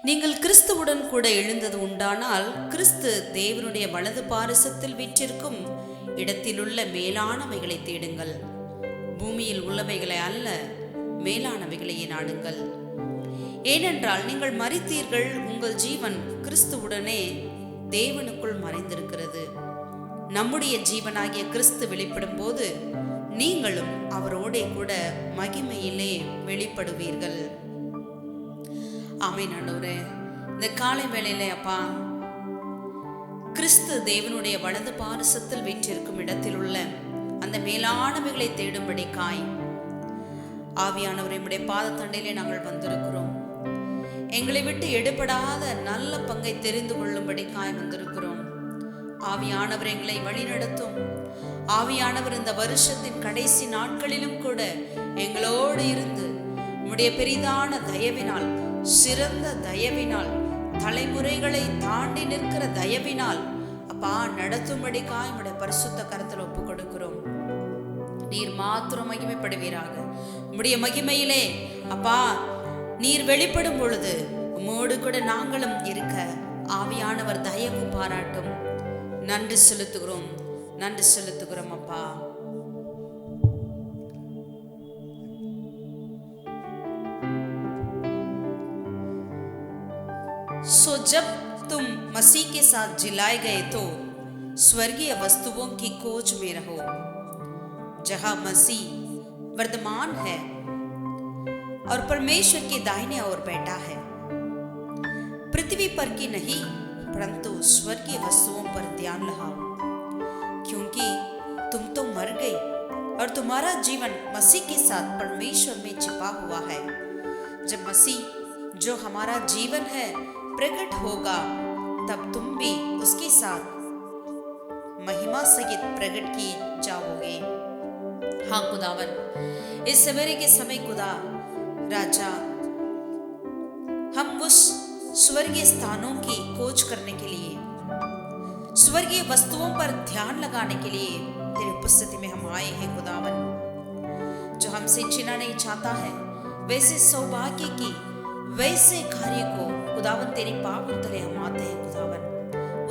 நீங்கள் கிறிஸ்துவுடன் கூட எழுந்தது உண்டானால் கிறிஸ்து தேவனுடைய வலது பாரிசத்தில் வீற்றிருக்கும் இடத்திலுள்ள மேலானவைகளை தேடுங்கள். பூமியில் உள்ளவைகளை அல்ல, மேலானவைகளையே நாடுங்கள். ஏனென்றால் நீங்கள் மரித்தீர்கள், உங்கள் ஜீவன் கிறிஸ்துவுடனே தேவனுக்குள் மறைந்திருக்கிறது. நம்முடைய ஜீவனாகிய கிறிஸ்து வெளிப்படும் போது நீங்களும் அவரோடே கூட மகிமையிலே வெளிப்படுவீர்கள். ஆமென் ஆண்டவரே. இந்த காலை வேளையில அப்பா, கிறிஸ்து தேவனுடைய வலது பாரிசத்தில் வீற்றிருக்கும் இடத்தில் உள்ள அந்த மேலானவைகளை தேடும்படி காய் ஆவியானவரை உம்முடைய பாதத்தண்டையிலே நாங்கள் வந்திருக்கிறோம். எங்களை விட்டு எடுபடாத நல்ல பங்கை தெரிந்து கொள்ளும்படி காய் வந்திருக்கிறோம். ஆவியானவர் எங்களை வழிநடத்தும். ஆவியானவர் இந்த வருஷத்தின் கடைசி நாட்களிலும் கூட எங்களோடு இருந்து உம்முடைய பெரிதான தயவினால், சிறந்த தயவினால், தலைமுறைகளை தாண்டி நிற்கிற தயவினால் அப்பா நடத்தும்படி காய் உம்முடைய பரிசுத்த கரத்தில் ஒப்பு கொடுக்கிறோம். நீர் மாத்திரம் மகிமைப்படுவீராக. உம்முடைய மகிமையிலே அப்பா நீர் வெளிப்படும் பொழுது உம்மோடு கூட நாங்களும் இருக்க ஆவியானவர் தயவு பாராட்டும். நன்றி செலுத்துகிறோம், நன்றி செலுத்துகிறோம் அப்பா. सो जब तुम मसीह के साथ जिलाए गए तो स्वर्गीय वस्तुओं की खोज में रहो, जहां मसीह वर्तमान है और परमेश्वर के दाहिने ओर बैठा है। पृथ्वी पर की नहीं परंतु स्वर्गीय वस्तुओं पर ध्यान लगाओ, क्योंकि तुम तो मर गए और तुम्हारा जीवन मसीह के साथ परमेश्वर में छिपा हुआ है। जब मसीह जो हमारा जीवन है प्रकट होगा, तब तुम भी उसके साथ महिमा सहित प्रकट किए जाओगे। हाँ खुदावन, इस सवेरे के समय खुदा राजा, हम उस स्वर्गीय स्थानों की खोज करने के लिए, स्वर्गीय वस्तुओं पर ध्यान लगाने के लिए तेरी उपस्थिति में हम आए हैं खुदावन। जो हमसे छीना नहीं चाहता है वैसे सौभाग्य की, वैसे कार्य को खुदावन तेरी पावन तले हम आते हैं खुदावन।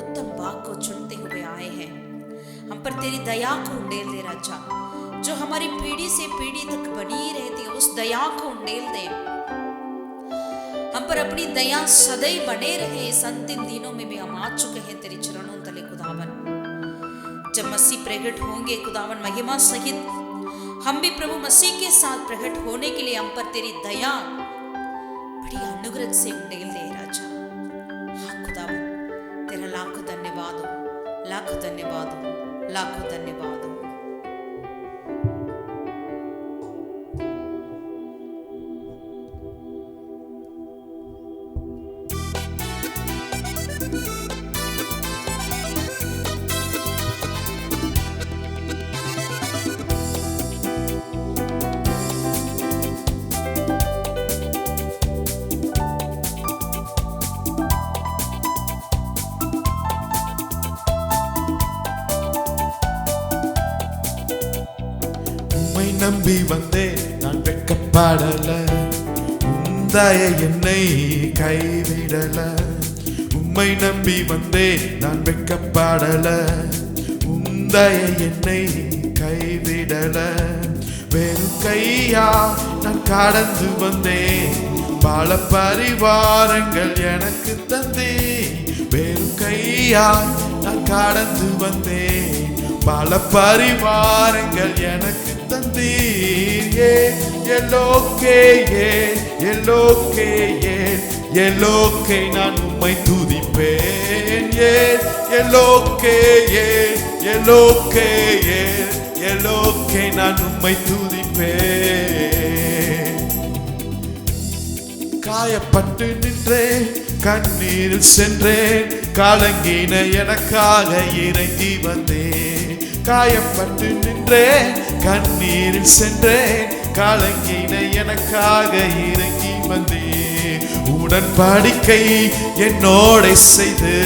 उत्तम भाग को चुनते हुए आए हैं। हम पर तेरी दया को उंडेल दे राजा। जो हमारी पीढ़ी से पीढ़ी तक बनी रहती है उस दया को उंडेल दे। हम पर अपनी दया सदैव बने रहे। इस अंतिम दिनों में भी हम आ चुके हैं तेरे चरणों तले खुदावन। जब मसीह प्रकट होंगे खुदावन महिमा सहित, हम भी प्रभु मसीह के साथ प्रकट होने के लिए हम पर तेरी दया बड़ी अनुग्रह से उंडेल दे राजा। हाँ खुदावन, तेरा लाखों धन्यवाद हो, लाखों धन्यवाद हो, लाखों धन्यवाद हो। நம்பி வந்தே நான் வெட்கப்படல, உந்தாய என்னை கைவிடல. உம்மை நம்பி வந்தே நான் வெட்கப்படல, உந்தாய என்னை கைவிடல. வெறும் கையா நான் கடந்து வந்தேன், பல பரிவாரங்கள் எனக்கு தந்தே. வெறும் கையா நான் கடந்து வந்தேன், பல பரிவாரங்கள் எனக்கு தந்தீர். எல்லோக்கே நான் உம்மை துதிப்பேன். எல்லோக்கே நான் உம்மை துதிப்பேன். காயப்பட்டு நின்றேன், கண்ணீரில் சென்றேன், கலங்கின எனக்காக இறங்கி வந்தேன். காயப்பட்டு நின்றேன், கண்ணீரில் சென்றேன், கலங்கின எனக்காக இறங்கி வந்தேன். உடன்படிக்கை என்னோட செய்து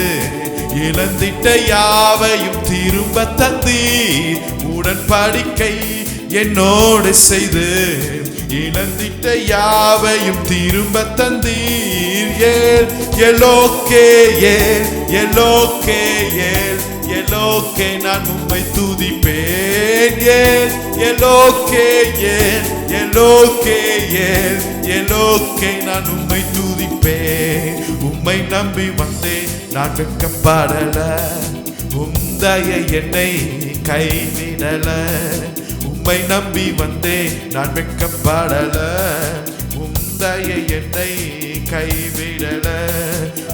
இழந்திட்ட யாவையும் திரும்ப தந்தீர். உடன்படிக்கை என்னோடு செய்து இழந்திட்ட யாவையும் திரும்ப தந்தீர். ஏல் எலோக்கே ஏல் எலோக்கே ஏல் எலோக்கே நான் உம்மை துதிப்பேன். ஏல் எலோக்கே ஏல் எலோக்கே ஏல் எலோக்கே நான் உம்மை துதிப்பேன். உம்மை நம்பி வந்தேன் நான் வெட்கப்படல, உம்தயை என்னை கைவிடல. உம்மை நம்பி வந்தேன் நான் வெட்கப்படல, உம்தயை என்னை கைவிடல.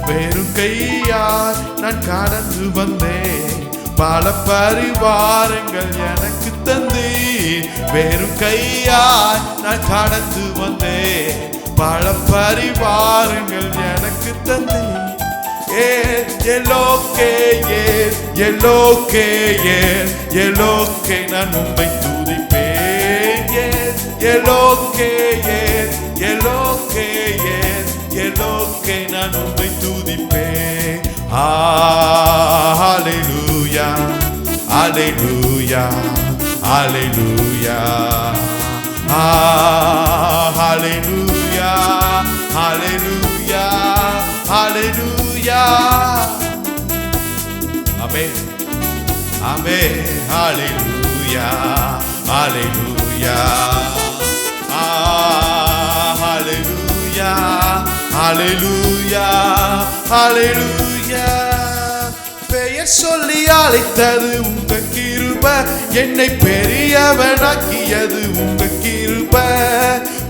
வெறும் கையால் நான் கடந்து வந்தேன், பல பரிவாரங்கள் எனக்கு தந்தீர். வெறும் கையால் நான் கடந்து வந்தேன், பல பரிவாரங்கள் எனக்கு தந்தீர். எலோக்கே எலோக்கே எலோக்கே நான் உம்மை துதிப்பேன். எலோக்கே எலோக்கே எலோக்கே நான் உம்மை துதிப்பேன். ஹல்லேலூயா ஹல்லேலூயா ஹல்லேலூயா ஹல்லேலூயா ஹல்லேலூயா ஹல்லேலூயா. ஆமென் ஆமென். ஹல்லேலூயா ஹல்லேலூயா ஹல்லேலூயா ஹல்லேலூயா ஹல்லேலூயா. பெயர் சொல்லி அழைத்தது உங்க கிருபை, என்னை பெரியவனாக்கியது உங்க கிருபை.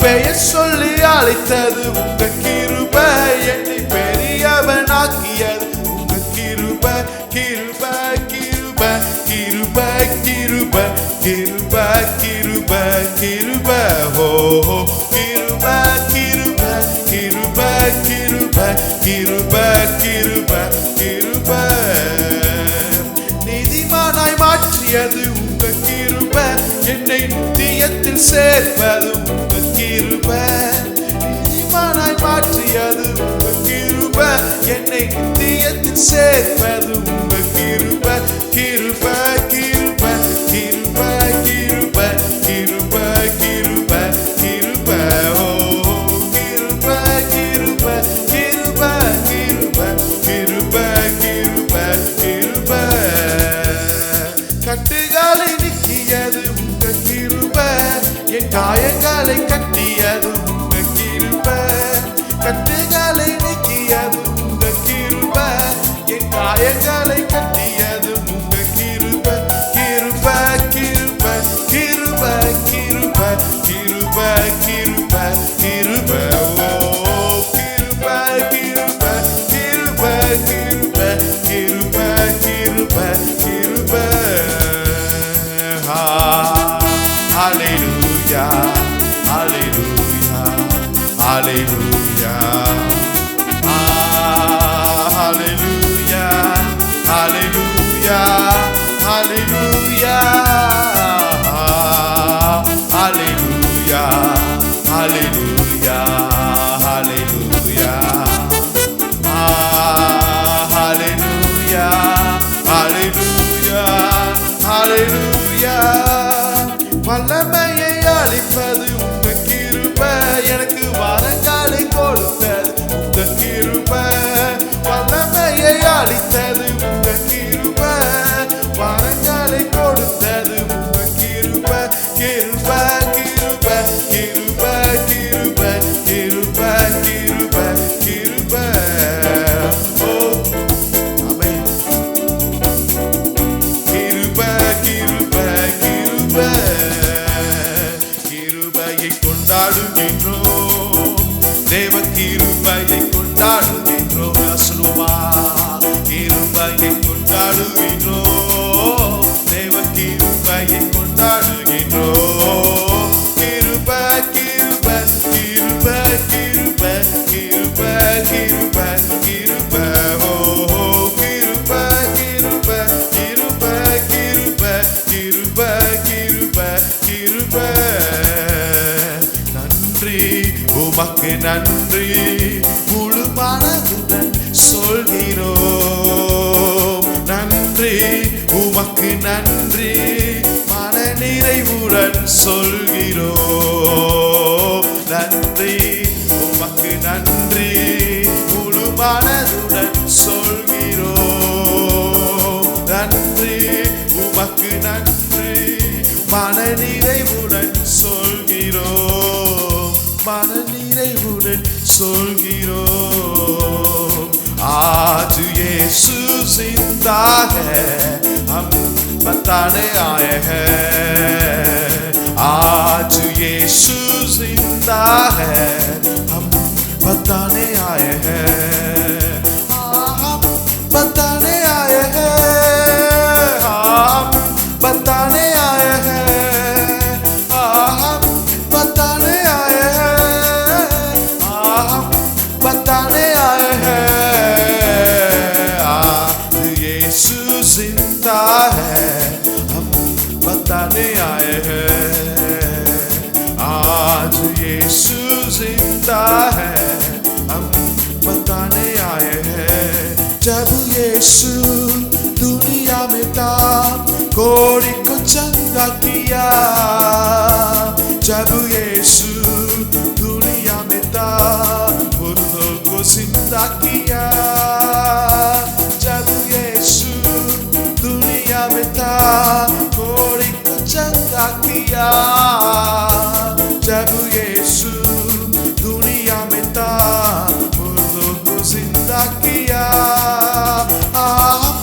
பெயர் சொல்லி அழைத்தது உங்க கிருபை, என்னை பெரியவனாக்கியது உங்க கிருபை. கிருபை கிருபை கிருபை கிருபை கிருபை கிருபை கிருபை ஓ கிருபை கிருபை கிருபை கிருபை கிருபை கிருபை கிருபை. நீதிமானாய் மாற்றியது உங்க கிருபை, என்னை நித்தியத்தில் சேர்ப்பது உங்க கிருபை. நீதிமானாய் மாற்றியது உங்க கிருபை, என்னை நித்தியத்தில் சேர்ப்பது உங்க கிருபை. கிருபை கிருபை கிருபை கிருபை கிருபை கிருபை கிருபை ஓ கிருபை கிருபை கிருபை கிருபை கிருபை கிருபை கிருபை. கட்டுகளை நீக்கியது உங்க கிருபை, என் காயங்களை கட்டியது உங்க கிருபை. கட்டுகளை நீக்கியது உங்க கிருபை, என் காயங்களை கட்டியது உங்க கிருபை. கிருபை கிருபை கிருபை கிருபை கிருபை கிருபை கிருபை ஓ கிருபை கிருபை கிருபை கிருபை கிருபை கிருபை கிருபை. ஹல்லேலூயா ஹல்லேலூயா ஹல்லேலூயா ஹல்லேலூயா ஹல்லேலூயா ஹல்லேலூயா ஹல்லேலூயா ஹல்லேலூயா ஹல்லேலூயா ஹல்லேலூயா ஹல்லேலூயா ஹல்லேலூயா. வல்லமையை அளிப்பது உங்க கிருபை, எனக்கு வரங்களை கொடுத்தது உங்க கிருபை. வல்லமையை அளித்தது உங்க கிருபை, வரங்களை கொடுத்தது உங்க கிருபை. கிருபை கிருபை கிருபை கிருபை கிருபை கிருபை கிருபை ஓ ஆமென். கிருபை கிருபை கிருபை கிருபையை கொண்டாடுகின்றோம், தேவ கிருபையை கொண்டாடுகின்றோம். சொல்லுமா கிருபையை கொண்டாடுகின்றோம், தேவ கிருபையை கொண்டாடுகின்றோம். கிருபை கிருபை கிருபை கிருபை கிருபை கிருபை கிருபை ஓ கிருபை கிருபை கிருபை கிருபை கிருபை கிருபை கிருபை. நன்றி உமக்கு நன்றி, முழு மனதுடன் சொல்கிறோம். நன்றி உமக்கு நன்றி, மன நிறைவுடன் சொல்கிறோம். நன்றி உமக்கு நன்றி முழு மனதுடன் சொல்கிறோம் நன்றி உமக்கு நன்றி மனநிறைவுடன் சொல்கிறோம் மனநிறைவுடன் சொல்கிறோம் आज यीशु जिंदा है हम बताने आए हैं आज यीशु जिंदा है हम बताने आए हैं हम बताने आए हैं हम बताने आए हैं हम बताने आए हैं हम बताने आए हैं आज यीशु जिंदा है हम बताने आए हैं आज यीशु जिंदा है हम बताने आए हैं जब यीशु दुनिया में था कोड़ी को चंगा किया जब यीशु दुनिया में था मुर्दों को जिंदा किया जब यीशु दुनिया में था कोड़ी को चंगा किया जब यीशु दुनिया में था मुर्दों को जिंदा किया आप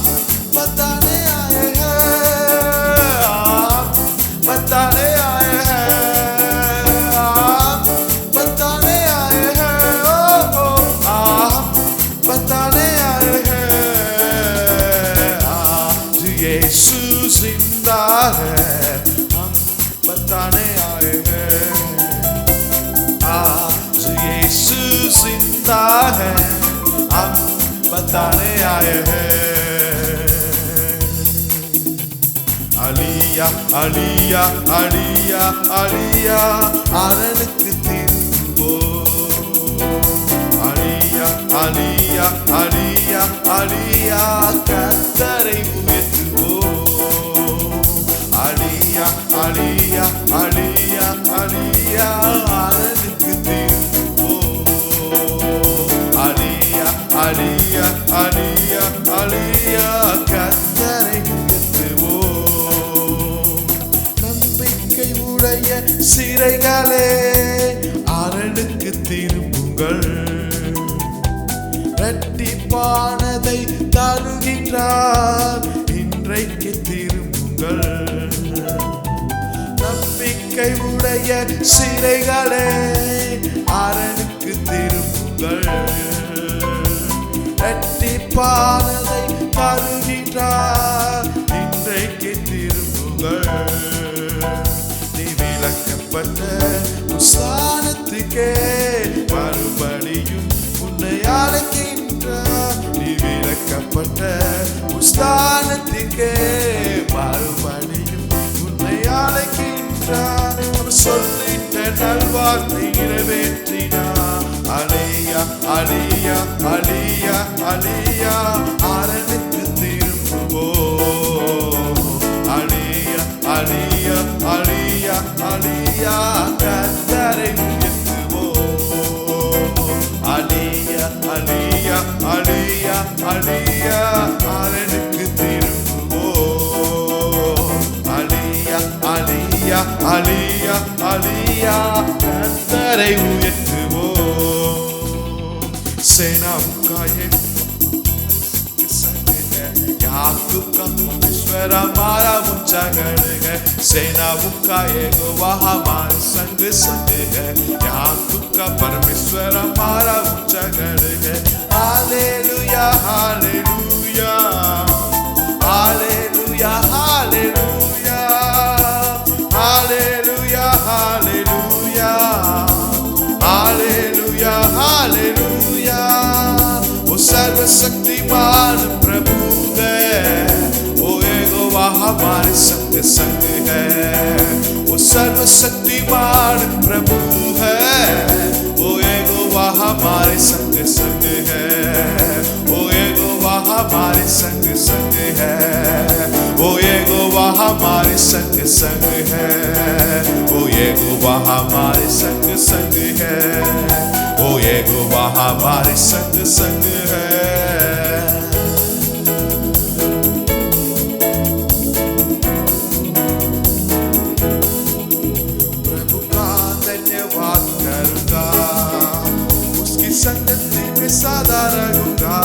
बताने आए हैं आप बताने आए हैं आप बताने आए हैं आप बताने आए हैं आज यीशु जिंदा है हम बताने आए हैं आज यीशु जिंदा है हम बताने आए हैं अलिया अलिया अलिया अलिया आनंद तिरुवो अलिया अलिया अलिया अलिया कतरे उयतुवो अलिया अलिया अलिया अलिया आनंद तिरुवो अलिया अलिया अलिया अलिया कतरे उयतुवो நம்பிக்கை உடைய சிறைகளே அரணுக்கு திரும்புங்கள் இரட்டிப்பானதை தருகின்றார் இன்றைக்கு திரும்புங்கள் நம்பிக்கை உடைய சிறைகளே அரணுக்கு திரும்புங்கள் இரட்டிப்பானதை தருகின்றார் இன்றைக்கு திரும்புங்கள் நீ விலக்கப்பட்ட உஸ்தானத்துக்கே மறுபடியும் உன்னை அழைக்கின்றார் நீ விலக்கப்பட்ட உஸ்தானத்துக்கே மறுபடியும் உன்னை அழைக்கின்றார் அவர் சொல்லிட்ட நல்வார்த்தை நிறைவேற்றினார் அலியா அலியா அலியா அலியா அரணுக்கு திரும்புவோம் அலியா அலியா அலியா அலியா கர்த்தரை உயர்த்துவோம் அலியா அலியா அலியா அலியா அரணுக்கு திரும்புவோம் அலியா அலியா அலியா அலியா கர்த்தரை உயர்த்துவோம் सेनाओं याकूब का परमेश्वर हमारा ऊंचा गढ़ है सेनाओं का यहोवा हमारे संग संग है याकूब का परमेश्वर हमारा ऊंचा गढ़ है hallelujah hallelujah hallelujah hallelujah hallelujah hallelujah hallelujah hallelujah वो सर्वशक्तिमान प्रभु है वो यहोवा हमारे संग संग है वो सर्वशक्तिमान प्रभु है वो यहोवा हमारे संग संग है वो यहोवा हमारे संग संग है वो यहोवा हमारे संग संग है, ओ यहोवा हमारे संग संग है, ओ यहोवा हमारे संग संग है। प्रभु का धन्यवाद करूंगा, उसकी संगति में सदा रहूंगा,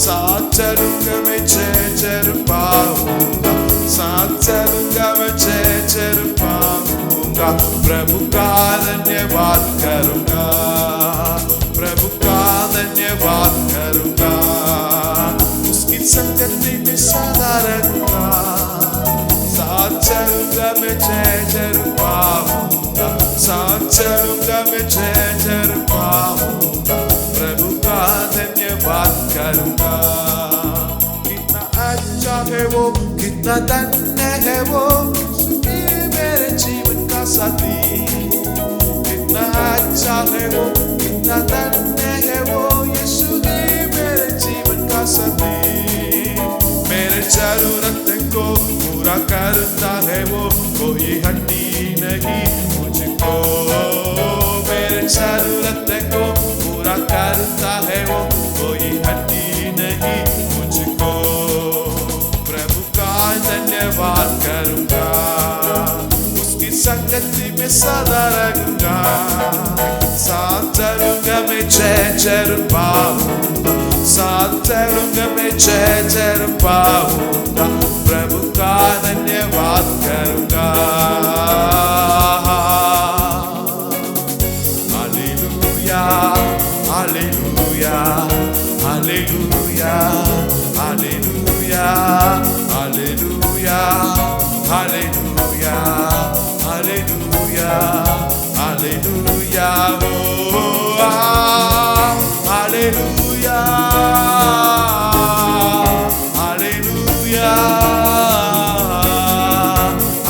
साथ चलूंगा मैं चल पाऊंगा, साथ चलूंगा मैं चल पाऊंगा। प्रभु का धन्यवाद करूंगा, प्रभु का धन्यवाद करूंगा, उसकी संगति में सदा रहूंगा, साथ चलूंगा मैं चल पाऊंगा, साथ चलूंगा मैं चल पाऊंगा। प्रभु का धन्यवाद करूंगा। कितना अच्छा है वो, कितना धन्य है वो, मेरे जीवन का साथी। कितना अच्छा है वो, कितना धन्य है वो, यीशु ही मेरे जीवन का साथी। मेरे जरूरत को पूरा करता है वो, कोई हड्डी नहीं मुझको। मेरे जरूरत को पूरा करता है वो, कोई हड्डी नहीं मुझको। प्रभु का धन्यवाद करूंगा, उसकी संगति में सदा रहूंगा, साथ चलूंगा मैं चल पाऊंगा, साथ चलूंगा मैं चल पाऊंगा। प्रभु का धन्यवाद करूंगा। Hallelujah, hallelujah, hallelujah, hallelujah, hallelujah, hallelujah, hallelujah, hallelujah, oh hallelujah, hallelujah,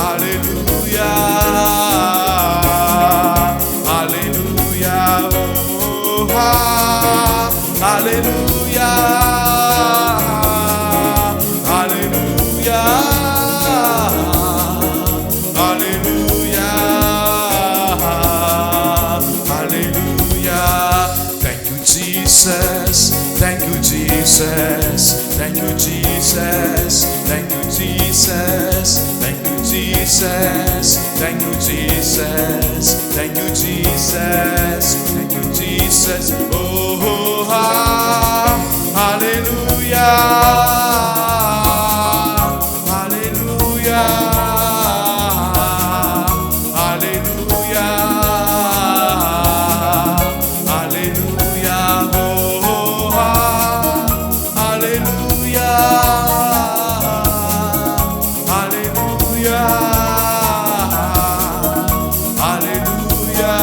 hallelujah, hallelujah, oh hallelujah, hallelujah, hallelujah, hallelujah. Thank you Jesus, thank you Jesus, thank you Jesus, thank you Jesus, thank you Jesus, thank you Jesus, thank you Jesus, thank you Jesus. Oh hallelujah, hallelujah, hallelujah, hallelujah, oh hallelujah, hallelujah, hallelujah,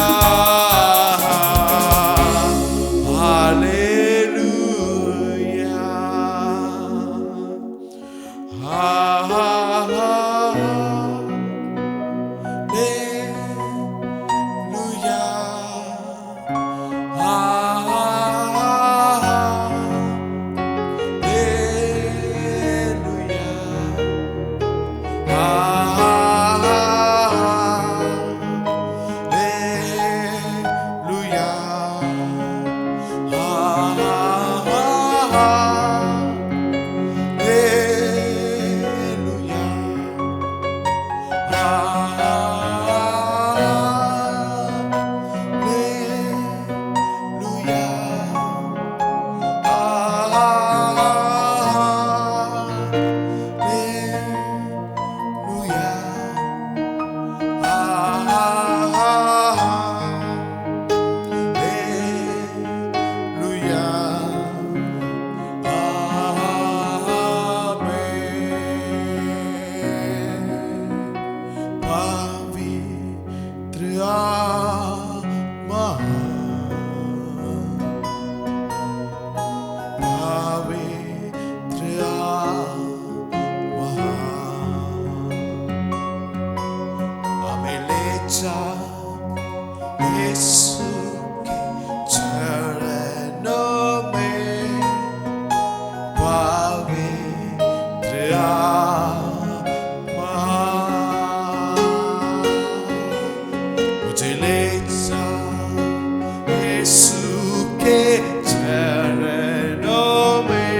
चरणों में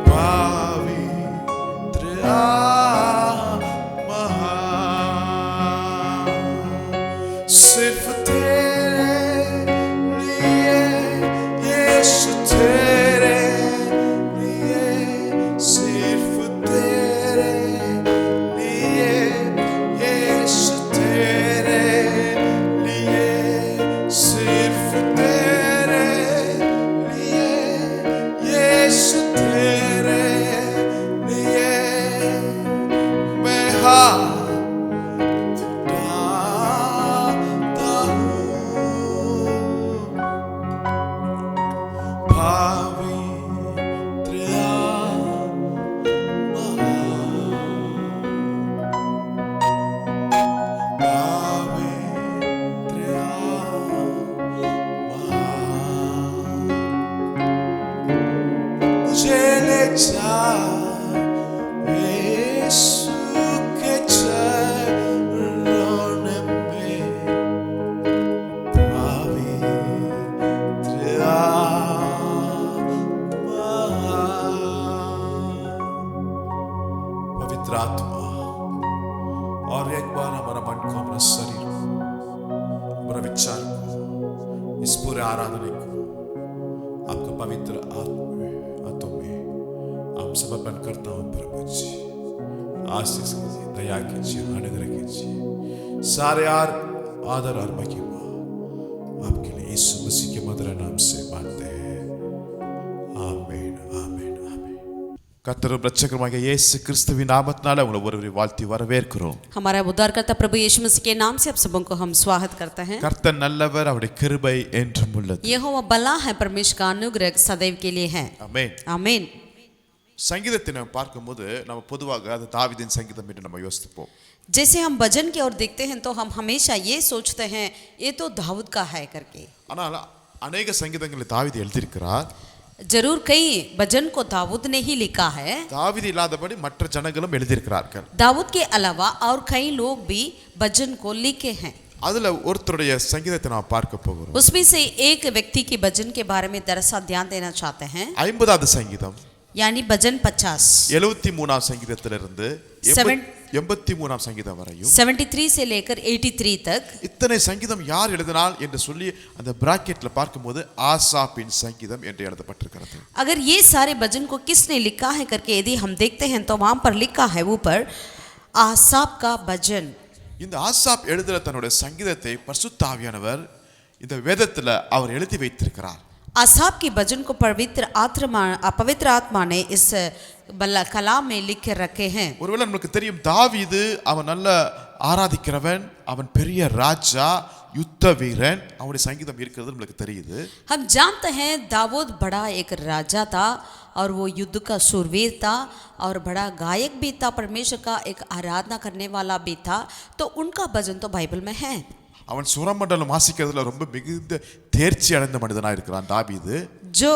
पवित्र महान। सिर्फ तेरे लिए यीशु, तेरे लिए, सिर्फ तेरे लिए यीशु, तेरे लिए, सिर्फ तेरे लिए यीशु, तेरे लिए मैं हाथ उठाता हूँ। पवित्र मुझे ले जा यीशु के चरणों में पवित्र पवित्र आत्मा, और एक बार हमारा मन को, हमारा शरीर को, हमारा विचार को, इस पूरे आराधने को आपका पवित्र हाथों में हम समर्पण करता हूँ। प्रभु जी आशीष कीजिए, दया कीजिए, अनुग्रह कीजिए। सारे आदर और महिमा आपके लिए यीशु मसीह के मधुर नाम से मांगते हैं। आमीन, आमीन, आमीन। கர்த்தரும் இரட்சகருமாகிய இயேசு கிறிஸ்துவின் நாமத்தினால உங்களை ஒருவரை வாழ்த்தி வரவேற்கிறோம்। हमारा उद्धारकर्ता प्रभु यीशु मसीह के नाम से आप सबों को हम स्वागत करते हैं। கர்த்தர் நல்லவர், அவருடைய கிருபை என்றும் உள்ளது। यहोवा भला है, परमेश्वर का अनुग्रह सदैव के लिए है। ஆமென், आमीन। சங்கீதத்தை நம்ம பார்க்கும்போது நம்ம பொதுவாக அது தாவீதின் சங்கீதம் என்று நம்ம யோசிப்போம்। जैसे हम भजन की ओर देखते हैं तो हम हमेशा ये सोचते हैं ये तो दाऊद का है करके। ஆனால் अनेक சங்கீதங்களை தாவீது எழுதியிருக்கிறார்। जरूर कई भजन को दाऊद ने ही लिखा है। தாவீது இல்லாதபடி மற்ற ஜனங்களும் எழுதியிருக்கிறார்கள்। दाऊद के अलावा और कई लोग भी भजन को लिखे हैं। அதுல ஒருத்தருடைய சங்கீதத்தை நாம் பார்க்க போகிறோம்। उसमें से एक व्यक्ति की भजन के बारे में दरअसल ध्यान देना चाहते हैं। 50வது சங்கீதம், यानी भजन 50, 73ஆம் சங்கீதத்திலிருந்து 83ஆம் சங்கீதம் வரையும், 73 से लेकर 83 तक இத்தனை சங்கீதம் யார் எழுதினால் என்று சொல்லி அந்த பிராக்கெட்ல பார்க்கும்போது ஆசாப்பின் சங்கீதம் என்று எழுதப்பட்டிருக்கிறது। अगर ये सारे भजन को किसने लिखा है करके यदि हम देखते हैं तो वहां पर लिखा है ऊपर आसाप का भजन। இந்த ஆசாப் எழுதுற தன்னுடைய சங்கீதத்தை பரிசுத்த ஆவியானவர் இந்த வேதத்துல அவர் எழுதி வைத்திருக்கிறார்। आसाप की भजन को पवित्र आत्मा ने इस कलाम में लिख के रखे हैं। ஒருவேளை நமக்கு தெரியும் தாவீது அவன் நல்ல ஆராதிக்கிறவன், அவன் பெரிய ராஜா, யுத்த வீரன், அவனுடைய சங்கீதம் இருக்கிறது நமக்கு தெரியுது। हम जानते हैं दाऊद बड़ा एक राजा था और वो युद्ध का शूरवीर था और बड़ा गायक भी था, परमेश्वर का एक आराधना करने वाला भी था, तो उनका भजन तो बाइबल में है। அவன் சுரமண்டலம் வாசிக்கிறதுல ரொம்ப மிகுந்த தேர்ச்சி அடைந்த மனிதனாக இருக்கிறான் தாவீது। जो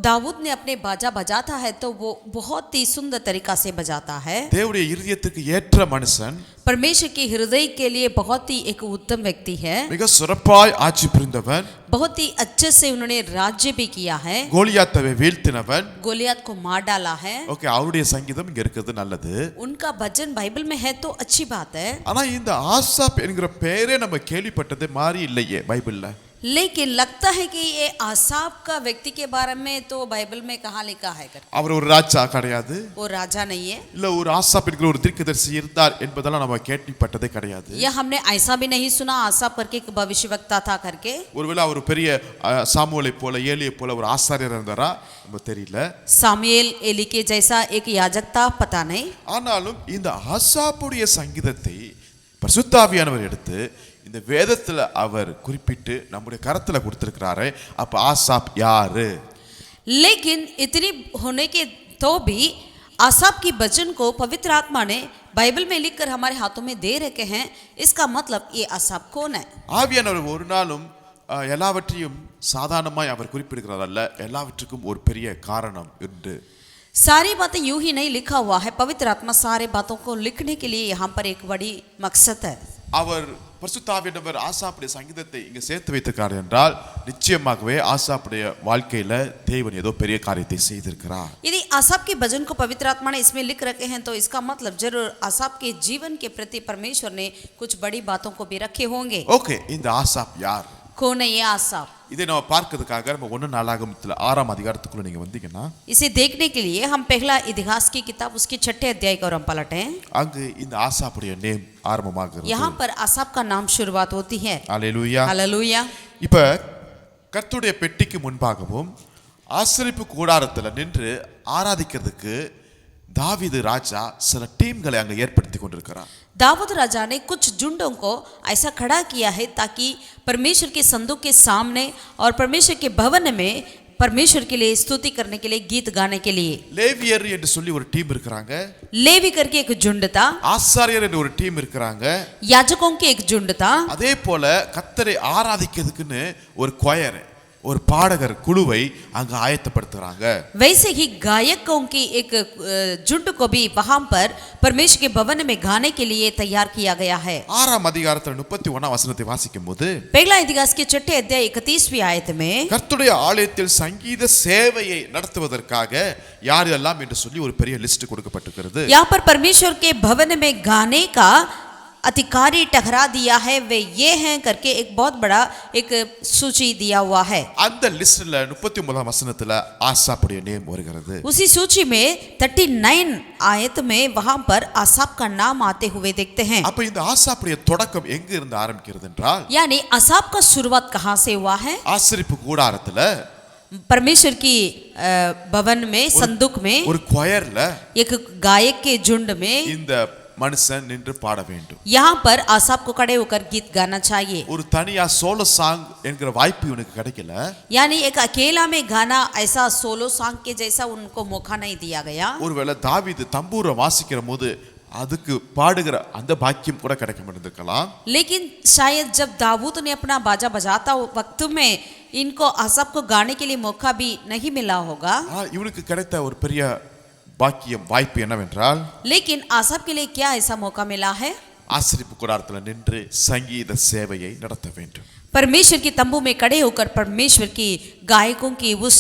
दाऊद ने अपने बाजा बजाता है तो वो बहुत ही सुंदर तरीका से बजाता है। தேவனுடைய இதயத்துக்கு ஏற்ற மனுஷன், परमेश्वर के हृदय के लिए बहुत ही एक उत्तम व्यक्ति है। மிக சிறப்பாய் ஆட்சி புரிந்தவன், बहुत ही अच्छे से उन्होंने राज्य भी किया है, கோலியாத்தை வீழ்த்தினவன்। गोलियत को मार डाला है। ஓகே, அவருடைய சங்கீதம் இங்க இருக்கிறது நல்லது। उनका भजन बाइबल में है तो अच्छी बात है। ஆனா இந்த ஆசாப் என்கிற பெயரே நம்ம கேள்விப்பட்டது மாறி இல்லையே பைபிள்ல। लेकिन लगता है कि ये आसाप का व्यक्ति के बारे में तो बाइबल में कहाँ लिखा है कर? அவர் ஒரு ராஜா கிடையாது, वो राजा नहीं है, இல்ல ஒரு ஆசாப் என்கிற ஒரு தீர்க்கதரிசி இருந்தார் என்பதெல்லாம் நம்ம கேள்விப்பட்டதே கிடையாது। या हमने ऐसा भी नहीं सुना आसाप करके एक भविष्यवक्ता था करके। ஒருவேளை அவர் பெரிய சாமுவேலை போல ஏலியை போல ஒரு ஆசாரியர் இருந்தாரா நம்ம தெரியல। सामुएल एली के जैसा एक याजक था, पता नहीं। ஆனாலும் இந்த ஆசாப்புடைய சங்கீதத்தை பரிசுத்த ஆவியானவர் எடுத்து இந்த வேதத்துல அவர் குறிப்பிட்டு நம்முடைய கரத்துல கொடுத்திருக்கிறாரு। அப்ப ஆசாப் யாரு? लेकिन इतनी होने के तो भी आसाप की भजन को पवित्र आत्मा ने बाइबल में लिखकर हमारे हाथों में दे रखे हैं। इसका मतलब ये आसाप कौन है? ஆவியானவர் ஒரு நாளும் எல்லாவற்றையும் சாதாரணமாய் அவர் குறிப்பிடுகிறார் அல்ல, எல்லாவற்றுக்கும் ஒரு பெரிய காரணம் உண்டு। सारी बातें यूं ही नहीं लिखा हुआ है, पवित्र आत्मा सारे बातों को लिखने के लिए यहाँ पर एक बड़ी मकसद है। அவர் பரிசுத்தாவியானவர் ஆசாப்புடைய சங்கீதத்தை இங்க சேர்த்து வைத்திருக்கார் என்றால் நிச்சயமாகவே ஆசாப்புடைய வாழ்க்கையில தேவன் ஏதோ பெரிய காரியத்தை செய்திருக்கிறார். यदि आसाप के भजन को पवित्र आत्मा ने इसमें लिख रखे हैं तो इसका मतलब जरूर आसाप के जीवन के प्रति परमेश्वर ने कुछ बड़ी बातों को भी रखे होंगे. ஓகே, இந்த ஆசாப் யார்? कौन है ये आसाप? இதை நம்ம பார்க்கிறதுக்காக நம்ம 1 நாளாகமத்துல 6ஆம் அதிகாரத்துக்குள்ள நீங்க வந்தீங்கன்னா इसे देखने के लिए हम पहला इतिहास की किताब उसके 6ठे अध्याय को हम पलटें. அங்கு இந்த ஆசாப்புடைய நேம் ஆரம்பமாகிறது. यहाँ पर आसाप का नाम शुरुआत होती है. அல்லேலூயா. हालेलुया. இப்ப கர்த்தருடைய பெட்டிக்கு முன்பாகவும் ஆசரிப்பு கூடாரத்துல நின்று ஆராதிக்கிறதுக்கு தாவீது ராஜா சில டீம்களை அங்க ஏற்படுத்தி கொண்டிருக்கிறார். दाऊद राजा ने कुछ झुंडों को ऐसा खड़ा किया है ताकि परमेश्वर के संदूक के सामने और परमेश्वर के भवन में परमेश्वर के लिए स्तुति करने के लिए गीत गाने के लिए லேவியர் என்று சொல்லி ஒரு டீம் இருக்கிறாங்க. लेवी करके एक झुंड था. ஆசாரியர் என்று ஒரு டீம் இருக்கிறாங்க. याजकों की एक झुंड था. அதே போல கர்த்தரை ஆராதிக்கிறதுக்குன்னு ஒரு கொயர், ஒரு பாடகர் குழுவை அங்க ஆயத்தப்படுத்துறாங்க. वैसे ही गायकों की एक झुंड को भी वहां पर परमेश्वर के भवन में गाने के लिए तैयार किया गया है. 6ஆம் அதிகாரத்துல 31ஆம் வசனத்தை வாசிக்கும்போது पहला इतिहास के 6ठे अध्याय 31वीं आयत में கர்த்தருடைய ஆலயத்தில் சங்கீத சேவையை நடத்துவதற்காக யார் எல்லாம் என்று சொல்லி ஒரு பெரிய லிஸ்ட் கொடுக்கப்பட்டிருக்கிறது. यहाँ पर परमेश्वर के भवन में गाने का अधिकारी ठहरा दिया है, वे ये हैं करके एक बहुत बड़ा एक सूची दिया हुआ है. அந்த லிஸ்ட்ல 39ஆம் வசனத்துல ஆசாப்புடைய நேம் வருகிறது. उसी सूची में 39 आयत में वहां पर आसाप का नाम आते हुए देखते हैं. அப்ப இந்த ஆசாப்புடைய தொடக்கம் எங்க இருந்து ஆரம்பிக்கிறது என்றால் यानी आसाप का शुरुआत कहां से हुआ है? ஆசரிப்பு கூடாரத்துல परमेश्वर की भवन में संदूक में ஒரு கொயர்ல एक गायक के झुंड में இந்த மனுஷன் நின்று பாட வேண்டும். यहाँ पर आसाप को खड़े होकर गीत गाना चाहिए. ஒரு தனியா சோலோ சாங் என்கிற வாய்ப்பு இவனுக்கு கிடைக்கல. यानी एक अकेला में गाना ऐसा सोलो सॉन्ग के जैसा उनको मौका नहीं दिया गया. ஒருவேளை தாவீது தம்பூரை வாசிக்கிற போது அதுக்கு பாடுகிற அந்த பாக்கியம் கூட கிடைக்க மாட்டேந்திருக்கலாம். लेकिन शायद जब दाऊद ने अपना बाजा बजाता वक्त में इनको आसाप को गाने के लिए मौका भी नहीं मिला होगा. இவனுக்கு கிடைத்த ஒரு பெரிய பாக்கியம் வாய்ப்பு என்னவென்றால் लेकिन आसाप के लिए क्या ऐसा मौका मिला है? ஆசரிப்பு கூடாரத்துல நின்று சங்கீத சேவையை நடத்த வேண்டும். परमेश्वर के तंबू में खड़े होकर परमेश्वर की गायकों की उस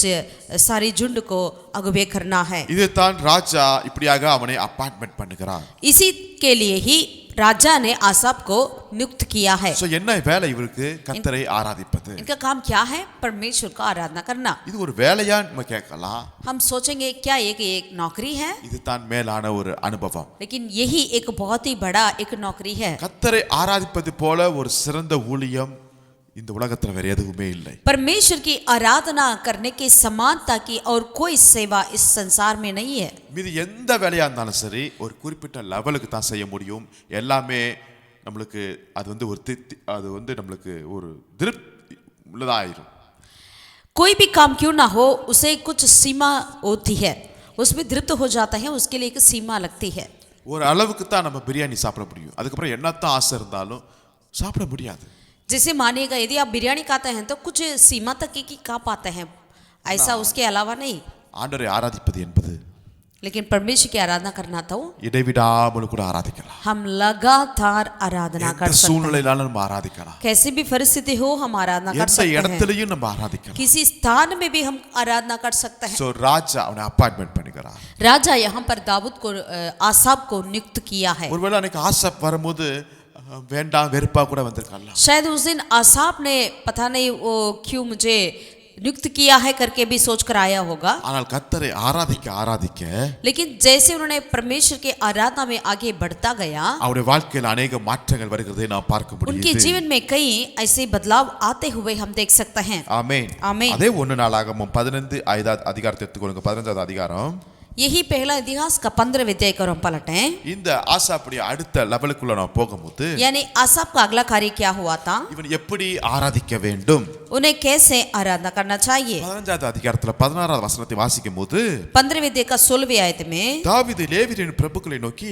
सारी झुंड को अगुवे करना है. இதைத்தான் ராஜா இப்படியாக அவனை அப்பாயின்ட்மெண்ட் பண்ணுகிறார். इसी के लिए ही राजा ने आसाप को नियुक्त किया है. சோ என்ன வேலை இவருக்கு? கர்த்தரை ஆராதிப்பது. इनका काम क्या है? परमेश्वर का आराधना करना. இது ஒரு வேலையா நம்ம கேட்கலாம். हम सोचेंगे क्या एक नौकरी है? இதுதான் மேலான ஒரு அனுபவம். लेकिन यही एक बहुत ही बड़ा एक नौकरी है. கர்த்தரை ஆராதிப்பது போல ஒரு சிறந்த ஊழியம் இந்த உலகத்துல வேற எதுவுமே இல்லை. परमेश्वर की आराधना करने के समानता की और कोई सेवा इस संसार में नहीं है. மீதி எந்த வேலையா இருந்தாலும் சரி ஒரு குறிப்பிட்ட லெவலுக்கு தான் செய்ய முடியும். எல்லாமே நம்மளுக்கு அது வந்து நம்மளுக்கு ஒரு திருப்தி உள்ளதாயிரும். कोई भी काम क्यों ना हो उसे कुछ सीमा होती है, उसमें तृप्त हो जाता है, उसके लिए एक सीमा लगती है. ஒரு அளவுக்கு தான் நம்ம பிரியாணி சாப்பிட முடியும். அதுக்கப்புறம் என்னத்தான் ஆசை இருந்தாலும் சாப்பிட முடியாது. जैसे मानिएगा यदि आप बिरयानी खाते हैं तो कुछ सीमा तक की खा पाते हैं, ऐसा उसके अलावा नहीं. ஆண்டவரை ஆராதிப்பது என்பது लेकिन परमेश्वर की आराधना करना तो இடைவிடாமல் கூட ஆராதிக்கலாம். हम लगातार आराधना कर सकते हैं. சூழ்நிலையினாலும் நம்ம ஆராதிக்கலாம். कैसी भी परिस्थिति हो हम आराधना कर எந்த सकते हैं. இடத்துலயும் நம்ம ஆராதிக்கலாம். किसी स्थान में भी हम आराधना कर सकते हैं. சோ ராஜா அவனை அப்பாயின்ட்மெண்ட் பண்ணுகிறார். राजा यहाँ पर दाऊद को आसाप को नियुक्त किया है. ஒருவேளை அன்னைக்கு ஆசாப் வரும்போது வேண்டாம் வெறுப்பா கூட வந்திருக்கலாம். शायद उस दिन आसाप ने पता नहीं वो क्यों मुझे नियुक्त किया है करके भी सोच कर आया होगा. ஆனால் கர்த்தரை ஆராதிக்க लेकिन जैसे उन्होंने परमेश्वर के आराधना में आगे बढ़ता गया அவருடைய வாழ்க்கையில் अनेक மாற்றங்கள் வருகிறதை நாம் பார்க்க முடியுது. उनके जीवन में कई ऐसे बदलाव आते हुए हम देख सकते हैं. ஆமென். ஆமென். அதே 1 நாளாகமம் 15 அதிகாரத்தை எடுத்துக்கொள்ளுங்க. 15வது அதிகாரம். यही पहला इतिहास का 15वें अध्याय को हम पलटें. இந்த ஆசாப்புடைய அடுத்த லெவலுக்குள்ள நான் போகும்போது यानी आसाप का अगला कार्य क्या हुआ था? இவன் எப்படி ஆராதிக்க வேண்டும்? उन्हें कैसे आराधना करना चाहिए? 15வது அதிகாரத்துல 16வது வசனத்தை வாசிக்கும்போது 15वें अध्याय का 16वें आयत में தாவீது லேவியரின் பிரபுக்களை நோக்கி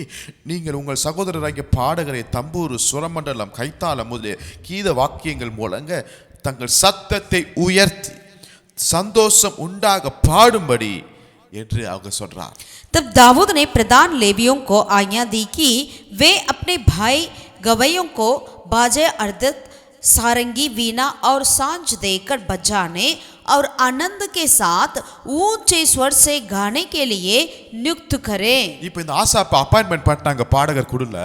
நீங்கள் உங்கள் சகோதரராகிய பாடகரை தம்பூரு சுரமண்டலம் கைத்தாளம் முதலிய கீத வாக்கியங்கள் மூலங்க தங்கள் சத்தத்தை உயர்த்தி சந்தோஷம் உண்டாக பாடும்படி என்று அவங்க சொல்றார். तब दाऊद ने प्रधान लेवियों को आज्ञा दी कि वे अपने भाई गवैयों को बाजे अर्दत सारंगी वीणा और सांझ देकर बजाने और आनंद के साथ ऊंचे स्वर से गाने के लिए नियुक्त करें। இப்ப இந்த ஆசாப் அப்பாயின்மெண்ட் பண்ணிட்டாங்க பாடகர் குழுல.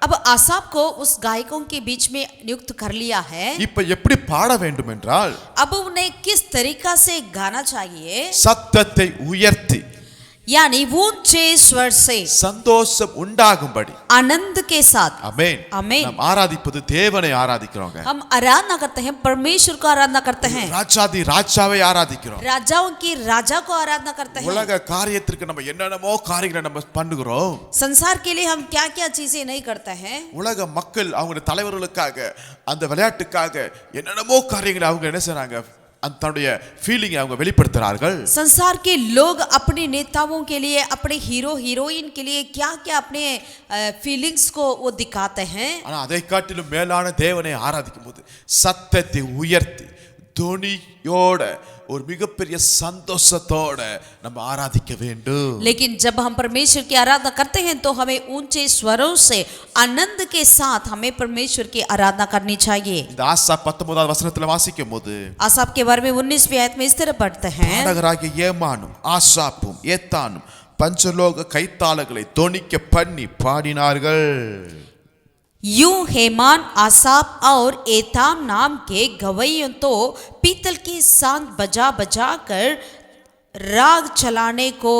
अब आसाप को उस गायकों के बीच में नियुक्त कर लिया है। இப்ப எப்படி பாட வேண்டும் என்றால் अब उन्हें किस तरीका से गाना चाहिए, சத்தத்தை உயர்த்தி यानी ऊंचे स्वर से சந்தோஷம் உண்டாகும்படி. आनंद के साथ। ஆமென். आमेन। நாம் ஆராதிப்பது தேவனை ஆராதிக்கிறோங்க. हम आराधना करते हैं, परमेश्वर को आराधना करते हैं, ராஜாதி ராஜாவை ஆராதிக்கிறோம். राजाओं की राजा को आराधना करते हैं। உலக காரியத்திற்கு நம்ம என்னென்னமோ காரியங்களை நம்ம பண்ணுகிறோம். संसार के लिए हम क्या क्या चीजें नहीं करते हैं। உலக மக்கள் அவங்க தலைவர்களுக்காக அந்த விளையாட்டுக்காக என்னென்னமோ காரியங்களை அவங்க என்ன செய்றாங்க, அந்த தன்னுடைய ஃபீலிங்கை அவங்க வெளிப்படுத்துறார்கள். संसार के लोग अपने नेताओं के लिए, अपने हीरो हीरोइन के लिए क्या क्या अपने फीलिंग्स को वो दिखाते हैं। ஆனா அதை காட்டிலும் மேலான தேவனை ஆராதிக்கும் போது சத்தத்தை உயர்த்தி துணியோட ஒரு மிகப்பெரிய சந்தோஷத்தோட நம்ம ஆராதிக்க வேண்டும். लेकिन जब हम परमेश्वर की आराधना करते हैं तो हमें ऊंचे स्वरों से आनंद के साथ हमें परमेश्वर की आराधना करनी चाहिए। இந்த ஆசா 19வது வசனத்துல வாசிக்கும் போது आसाप के बारे में 19वीं आयत में इस तरह पढ़ते हैं, பாடகராகிய ஏமானும் ஆசாப்பும் ஏத்தானும் பஞ்சலோக கைத்தாளங்களை தொனிக்க பண்ணி பாடினார்கள். यूं हेमान आसाप और एताम नाम के गवैयों तो पीतल की सांत बजा बजा कर राग चलाने को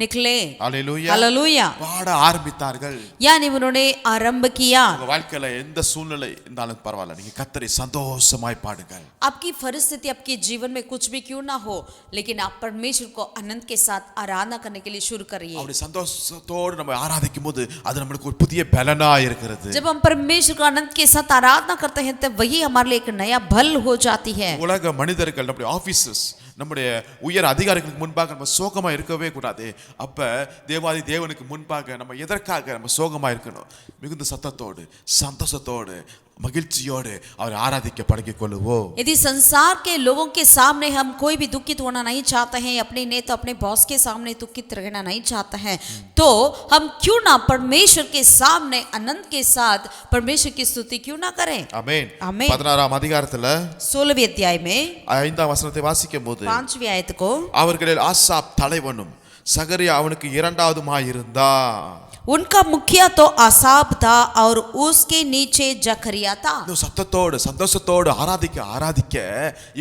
निकले। அல்லேலூயா. हालेलुया। பாட ஆரம்பித்தார்கள். यानी उन्होंने आरंभ किया। உங்க வாழ்க்கையில எந்த சூழ்நிலை இருந்தாலும் பரவாயில்ல, நீங்க கர்த்தரை சந்தோஷமாய் பாடுங்கள். आपकी परिस्थिति आपके जीवन में कुछ भी क्यों ना हो, लेकिन आप परमेश्वर को आनंद के साथ आराधना करने के लिए शुरू करिए। அவருடைய சந்தோஷத்தோடு நம்ம ஆராதிக்கும் போது அது நமக்கு ஒரு புதிய பலனா இருக்கிறது. जब हम परमेश्वर को आनंद के साथ आराधना करते हैं तब वही हमारे लिए एक नया बल हो जाती है। உலக மனிதர்கள், நம்முடைய ஆபீசர்ஸ், நம்முடைய உயர் அதிகாரிகளுக்கு முன்பாக நம்ம சோகமா இருக்கவே கூடாது. அப்ப தேவாதி தேவனுக்கு முன்பாக நம்ம எதற்காக நம்ம சோகமா இருக்கணும்? மிகுந்த சத்தத்தோடு சந்தோஷத்தோடு மகிழ்ச்சியோடு அவர் ஆராதிக்க பழகிக் கொள்ளுவோம். यदि संसार के लोगों के सामने हम कोई भी दुखित होना नहीं चाहते हैं, अपने नेता अपने बॉस के सामने दुखित रहना नहीं चाहते हैं, तो हम क्यों ना परमेश्वर के सामने आनंद के साथ परमेश्वर की स्तुति क्यों ना करें। ஆமென். आमेन। 16ஆம் அதிகாரத்துல 16वीं अध्याय में 5ஆம் வசனத்தை வாசிக்கும் போது 5वीं आयत को, அவர்களில் ஆசாப் தலைவனும் சகரியா அவனுக்கு இரண்டாவதுமாய் இருந்தா. उनका मुखिया तो आसाप था और उसके नीचे जकरिया था। சத்தத்தோடு சந்தோஷத்தோடு ஆராதிக்க ஆராதிக்க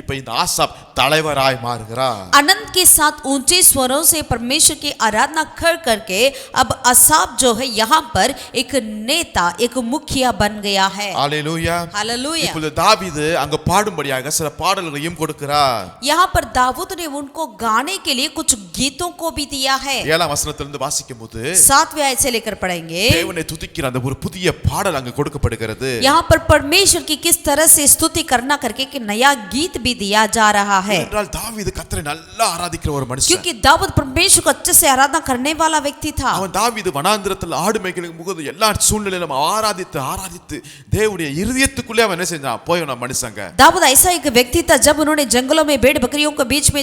இப்ப இந்த ஆசாப் தலைவராய் மாறுகிறார். आनंद के साथ ऊंचे स्वरों से परमेश्वर की आराधना कर करके अब आसाप जो है यहाँ पर एक नेता, एक मुखिया बन गया है। அல்லேலூயா. हालेलुया। இப்பொழுது தாவீது அங்க பாடும்படியாக சில பாடல்களையும் கொடுக்கிறார். यहाँ पर दाऊद ने उनको गाने के लिए कुछ गीतों को भी दिया है। 7ஆம் வசனத்திலிருந்து வாசிக்கும் போது 7वीं आयत से लेकर पढ़ेंगे, தேவனை துதிக்கிற அந்த ஒரு புதிய பாடல் அங்க கொடுக்கப்படுகிறது. यहाँ पर परमेश्वर की किस तरह से स्तुति करना करके कि नया गीत भी दिया जा रहा है। என்றால் தாவீது கர்த்தரை நல்லா ஆராதிக்கிற ஒரு மனுஷன். क्योंकि दाऊद परमेश्वर को अच्छे से आराधना करने वाला व्यक्ति था। அவன் தாவீது வனாந்திரத்தில் ஆடு மேய்க்கிறதுக்கு முகது எல்லா சூழ்நிலையிலும் ஆராதித்து ஆராதித்து தேவனுடைய இருதயத்துக்குள்ளே அவன் என்ன செஞ்சான் போய் நான் மனுஷங்க. दाऊद ऐसा एक व्यक्ति था, जब उन्होंने जंगलों में भेड़ बकरियों के बीच में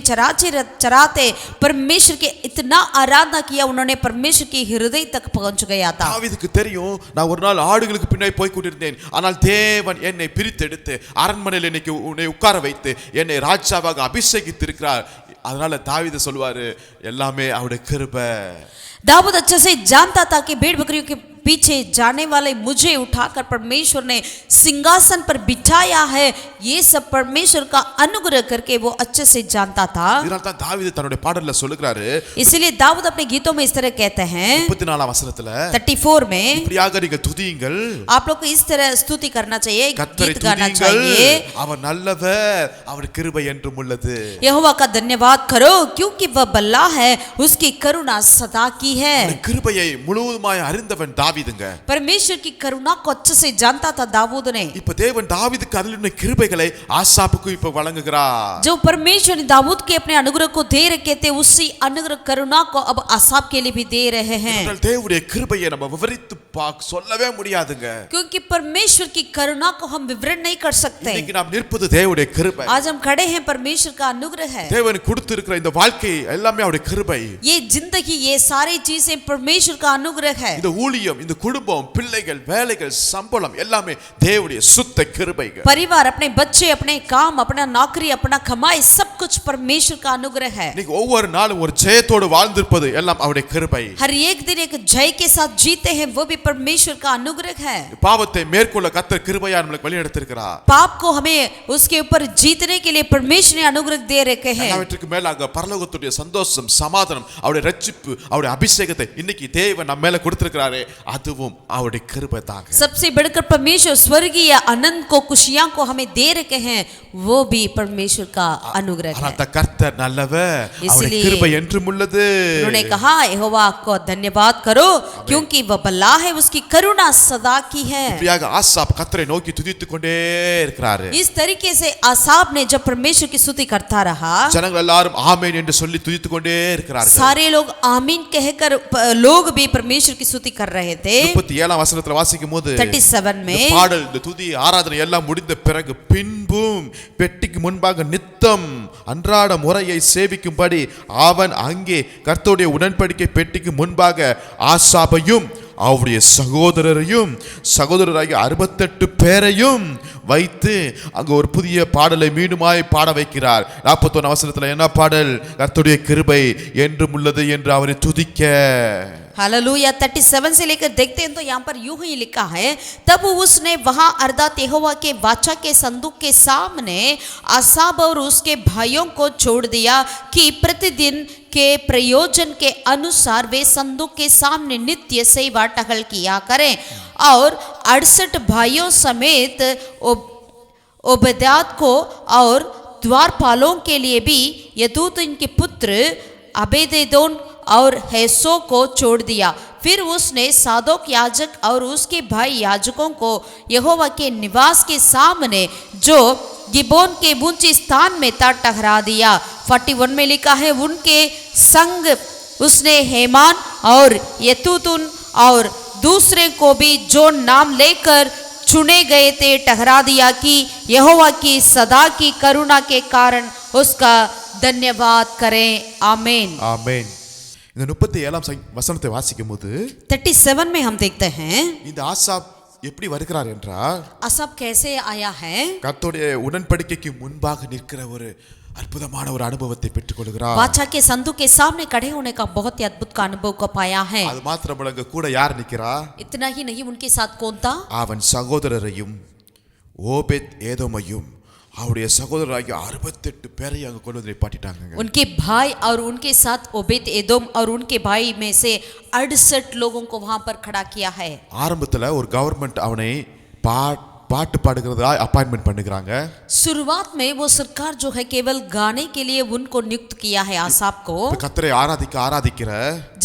चराते परमेश्वर के इतना आराधना किया, उन्होंने परमेश्वर के हृदय तक पहुंच गया था। தாவீதுக்கு தெரியும், நான் ஒரு நாள் ஆடுகளுக்கு பின்னாடி போய் கொண்டிருந்தேன், ஆனால் தேவன் என்னை பிரித்தெடுத்து அரண்மனையில் இன்னைக்கு உன்னை உட்கார வைத்து என்னை ராஜாவாக அபிஷேகித்திருக்கிறார். அதனால தாவீது சொல்வாரு, எல்லாமே அவருடைய கிருபை. दाऊद अच्छे से जानता था कि भेड़ बकरियों के पीछे जाने वाले मुझे उठाकर परमेश्वर ने सिंहासन पर बिठाया है, ये सब परमेश्वर का अनुग्रह करके वो अच्छे से जानता था। இதனால தான் தாவீது தன்னுடைய பாடல்ல சொல்லுகிறாரு, इसीलिए दाऊद अपने गीतों में इस तरह कहते हैं 34ஆம் வசனத்துல 34 में, இப்படியாக நீங்கள் துதியுங்கள், आप लोग को इस तरह स्तुति करना चाहिए, கர்த்தரை गीत गाना துதியுங்கள், चाहिए। அவர் நல்லவர், அவர் கிருபை என்றும் உள்ளது. यहोवा का धन्यवाद करो क्योंकि वह भला है, उसकी करुणा सदा की है। அவருடைய கிருபையை முழுவதுமாய் அறிந்தவன் தாவீதுங்க. परमेश्वर की करुणा को अच्छे से जानता था दाऊद ने। இப்ப தேவன் தாவீதுக்கு அருளின கிருபைகளை ஆசாப்புக்கு இப்ப வழங்குகிறார். जो परमेश्वर ने दाऊद के अपने अनुग्रह को दे रखे थे, उसी अनुग्रह करुणा को अब आसाप के लिए भी दे रहे हैं। தேவனுடைய கிருபையை நம்ம விவரித்து சொல்லவே முடியாதுங்க. क्योंकि परमेश्वर की करुणा को हम विवरण नहीं कर सकते। இன்னைக்கு நாம் நிற்பது தேவனுடைய கிருபை. आज हम खड़े हैं, परमेश्वर का अनुग्रह है। தேவன் கொடுத்திருக்கிற இந்த வாழ்க்கை எல்லாமே அவருடைய கிருபை. ये जिंदगी, ये सारी चीजें परमेश्वर का अनुग्रह है। இந்த ஊழியம், இந்த குடும்பம், பிள்ளைகள், வேலைகள், சம்பளம் எல்லாமே தேவனுடைய சுத்த கிருபைகள். परिवार, अपने बच्चे, अपने काम, अपना नौकरी, अपना कमाई, सब कुछ परमेश्वर का अनुग्रह है. நீங்க ஒவ்வொரு நாளும் ஒரு ஜெயத்தோடு வாழ்ந்திருப்பது எல்லாம் அவருடைய கிருபை. हर एक दिन एक जय के साथ जीते हैं, वो भी परमेश्वर का अनुग्रह है. பாவத்தை மேற்கொள்ள கர்த்தர் கிருபையா நம்மை வழிநடத்தியிருக்கிறார். पाप को हमें उसके ऊपर जीतने के लिए परमेश्वर ने अनुग्रह दे रखे हैं. எல்லாவற்றுக்கும் மேலாக பரலோகத்துடைய சந்தோஷம், சமாதானம், அவருடைய ரட்சிப்பு, அவருடைய அபிஷேகத்தை இன்னைக்கு தேவன் நம்ம மேல கொடுத்திருக்கிறாரே, அதுவும் அவருடைய கிருபை தான். सबसे बढ़कर परमेश्वर स्वर्गीय आनंद को, खुशियां को हमें दे रखे हैं, वो भी परमेश्वर का अनुग्रह है. அந்த கர்த்தர் நல்லவர், அவருடைய கிருபை என்றும் உள்ளது. उन्होंने कहा यहोवा को धन्यवाद करो क्योंकि वह भला है, उसकी करुणा सदा की है. இப்படியாக ஆசாப் கர்த்தரை நோக்கி துதித்துக் கொண்டே இருக்கிறார். इस तरीके से आसाप ने जब परमेश्वर की स्तुति करता रहा, ஜனங்கள் எல்லாரும் ஆமென் என்று சொல்லி துதித்துக் கொண்டே இருக்கிறார்கள். सारे लोग आमीन कहकर लोग भी परमेश्वर की स्तुति कर रहे थे. 37 வசனத்துல வாசிக்கும்போது 37 में பாடல், இந்த துதி, ஆராதனை எல்லாம் முடிந்த பிறகு பின்பும் பெட்டிக்கு முன்பாக நித்தம் அன்றாட முறையை சேவிக்கும்படி அவன் அங்கே கர்த்தருடைய உடன்படிக்கை பெட்டிக்கு முன்பாக ஆசாபையும் அவருடைய சகோதரராகிய 68 பேரையும் வைத்து அங்க ஒரு புதிய பாடலை மீண்டுமாய் பாட வைக்கிறார். 41 வசனத்துல என்ன பாடல்? கர்த்தருடைய கிருபை என்றும் உள்ளது என்று அவரை துதிக்க. हालेलुया. 37 से लेकर देखते हैं तो यहाँ पर यूं ही लिखा है, तब उसने वहां अर्थात यहोवा के वाचा के संदूक के सामने आसाब और उसके भाइयों को छोड़ दिया कि प्रतिदिन के प्रयोजन के अनुसार वे संदूक के सामने नित्य सेवा टहल किया करें. और 68 भाइयों समेत ओबद्यात को और द्वारपालों के लिए भी यदूतुन के पुत्र अबेदेदोन और हेसो को छोड़ दिया. फिर उसने सादोक याजक और उसके भाई याजकों को यहोवा के निवास के सामने जो गिबोन के ऊंचे स्थान में था ठहरा दिया. 41 में लिखा है, उनके संग उसने हेमान और यतूतुन और दूसरे को भी जो नाम लेकर चुने गए थे ठहरा दिया कि यहोवा की सदा की करुणा के कारण उसका धन्यवाद करें. आमीन. ஆமென். இந்த 37 வசனத்தை வாசிக்கும்போது 37 में हम देखते हैं இந்த ஆசாப் எப்படி வருகிறார் என்றால், आसाप कैसे आया है. கர்த்தருடைய உடன்படிக்கைக்கு முன்பாக நிற்கிற ஒரு அற்புதமான ஒரு அனுபவத்தை பெற்றுக்கொள்கிறார். वाचा के संदूक के सामने खड़े होने का बहुत ही अद्भुत का अनुभव को पाया है. அது மாத்திரமல்ல, அங்க கூட யார் நிக்கிறா? इतना ही नहीं, उनके साथ कौन था? அவன் சகோதரரையும் ஓபேத் ஏதோமையும் அவருடைய சகோதரராகிய 68 பேரை அங்க கொண்டு வந்து நிப்பாட்டிட்டாங்க. उनके भाई और उनके साथ ओबेद एदोम और उनके भाई में से 68 लोगों को वहां पर खड़ा किया है. ஆரம்பத்துல ஒரு கவர்மெண்ட் அவனை பாட்டு பாடுகிறதா அப்பாயின்மெண்ட் பண்ணுகிறாங்க. शुरुआत में वो सरकार जो है केवल गाने के लिए उनको नियुक्त किया है आसाप को. கர்த்தரை ஆராதிக்கிற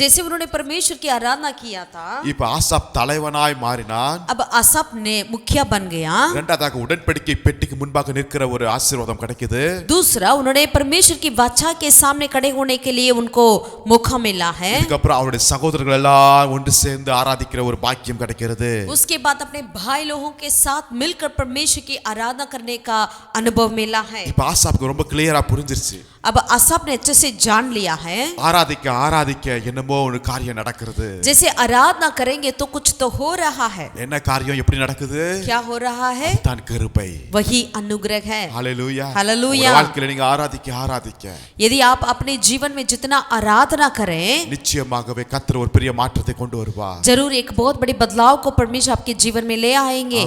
जैसे उन्होंने परमेश्वर की आराधना किया था, இப்ப ஆசாப் தலைவனாய் மாறினான். अब आसाप ने मुखिया बन गया. இரண்டாவதாக உடன்படிக்கை பெட்டிக்கு முன்பாக நிற்கிற ஒரு ஆசீர்வாதம் கிடைக்குது. दूसरा, उन्होंने परमेश्वर की वाचा के सामने खड़े होने के लिए उनको मौका मिला है. இதுக்கப்புறம் அவருடைய சகோதரர்கள் எல்லாம் ஒன்று சேர்ந்து ஆராதிக்கிற ஒரு பாக்கியம் கிடைக்கிறது. उसके बाद अपने भाई लोगों के साथ मिलकर परमेश्वर की आराधना करने का अनुभव मिला है. இப்ப ஆசாப்க்கு ரொம்ப கிளியரா புரிஞ்சிருச்சு. अब आसाप ने अच्छे से जान लिया है, ஆராதிக்க என்னமோ ஒரு காரியம் நடக்கிறது. जैसे आराधना करेंगे तो कुछ तो हो रहा है. என்ன காரியம் எப்படி நடக்குது? क्या हो रहा है? தான் கிருபை. वही अनुग्रह है. ஹalleluya. हालेलुया. வாழ்க்கையில நீங்க ஆராதிக்க यदि आप अपने जीवन में जितना आराधना करें, நிச்சயமாகவே கர்த்தர் ஒரு பெரிய மாற்றத்தை கொண்டு வருவார். जरूर एक बहुत बड़ी बदलाव को परमेश्वर आपके जीवन में ले आएंगे.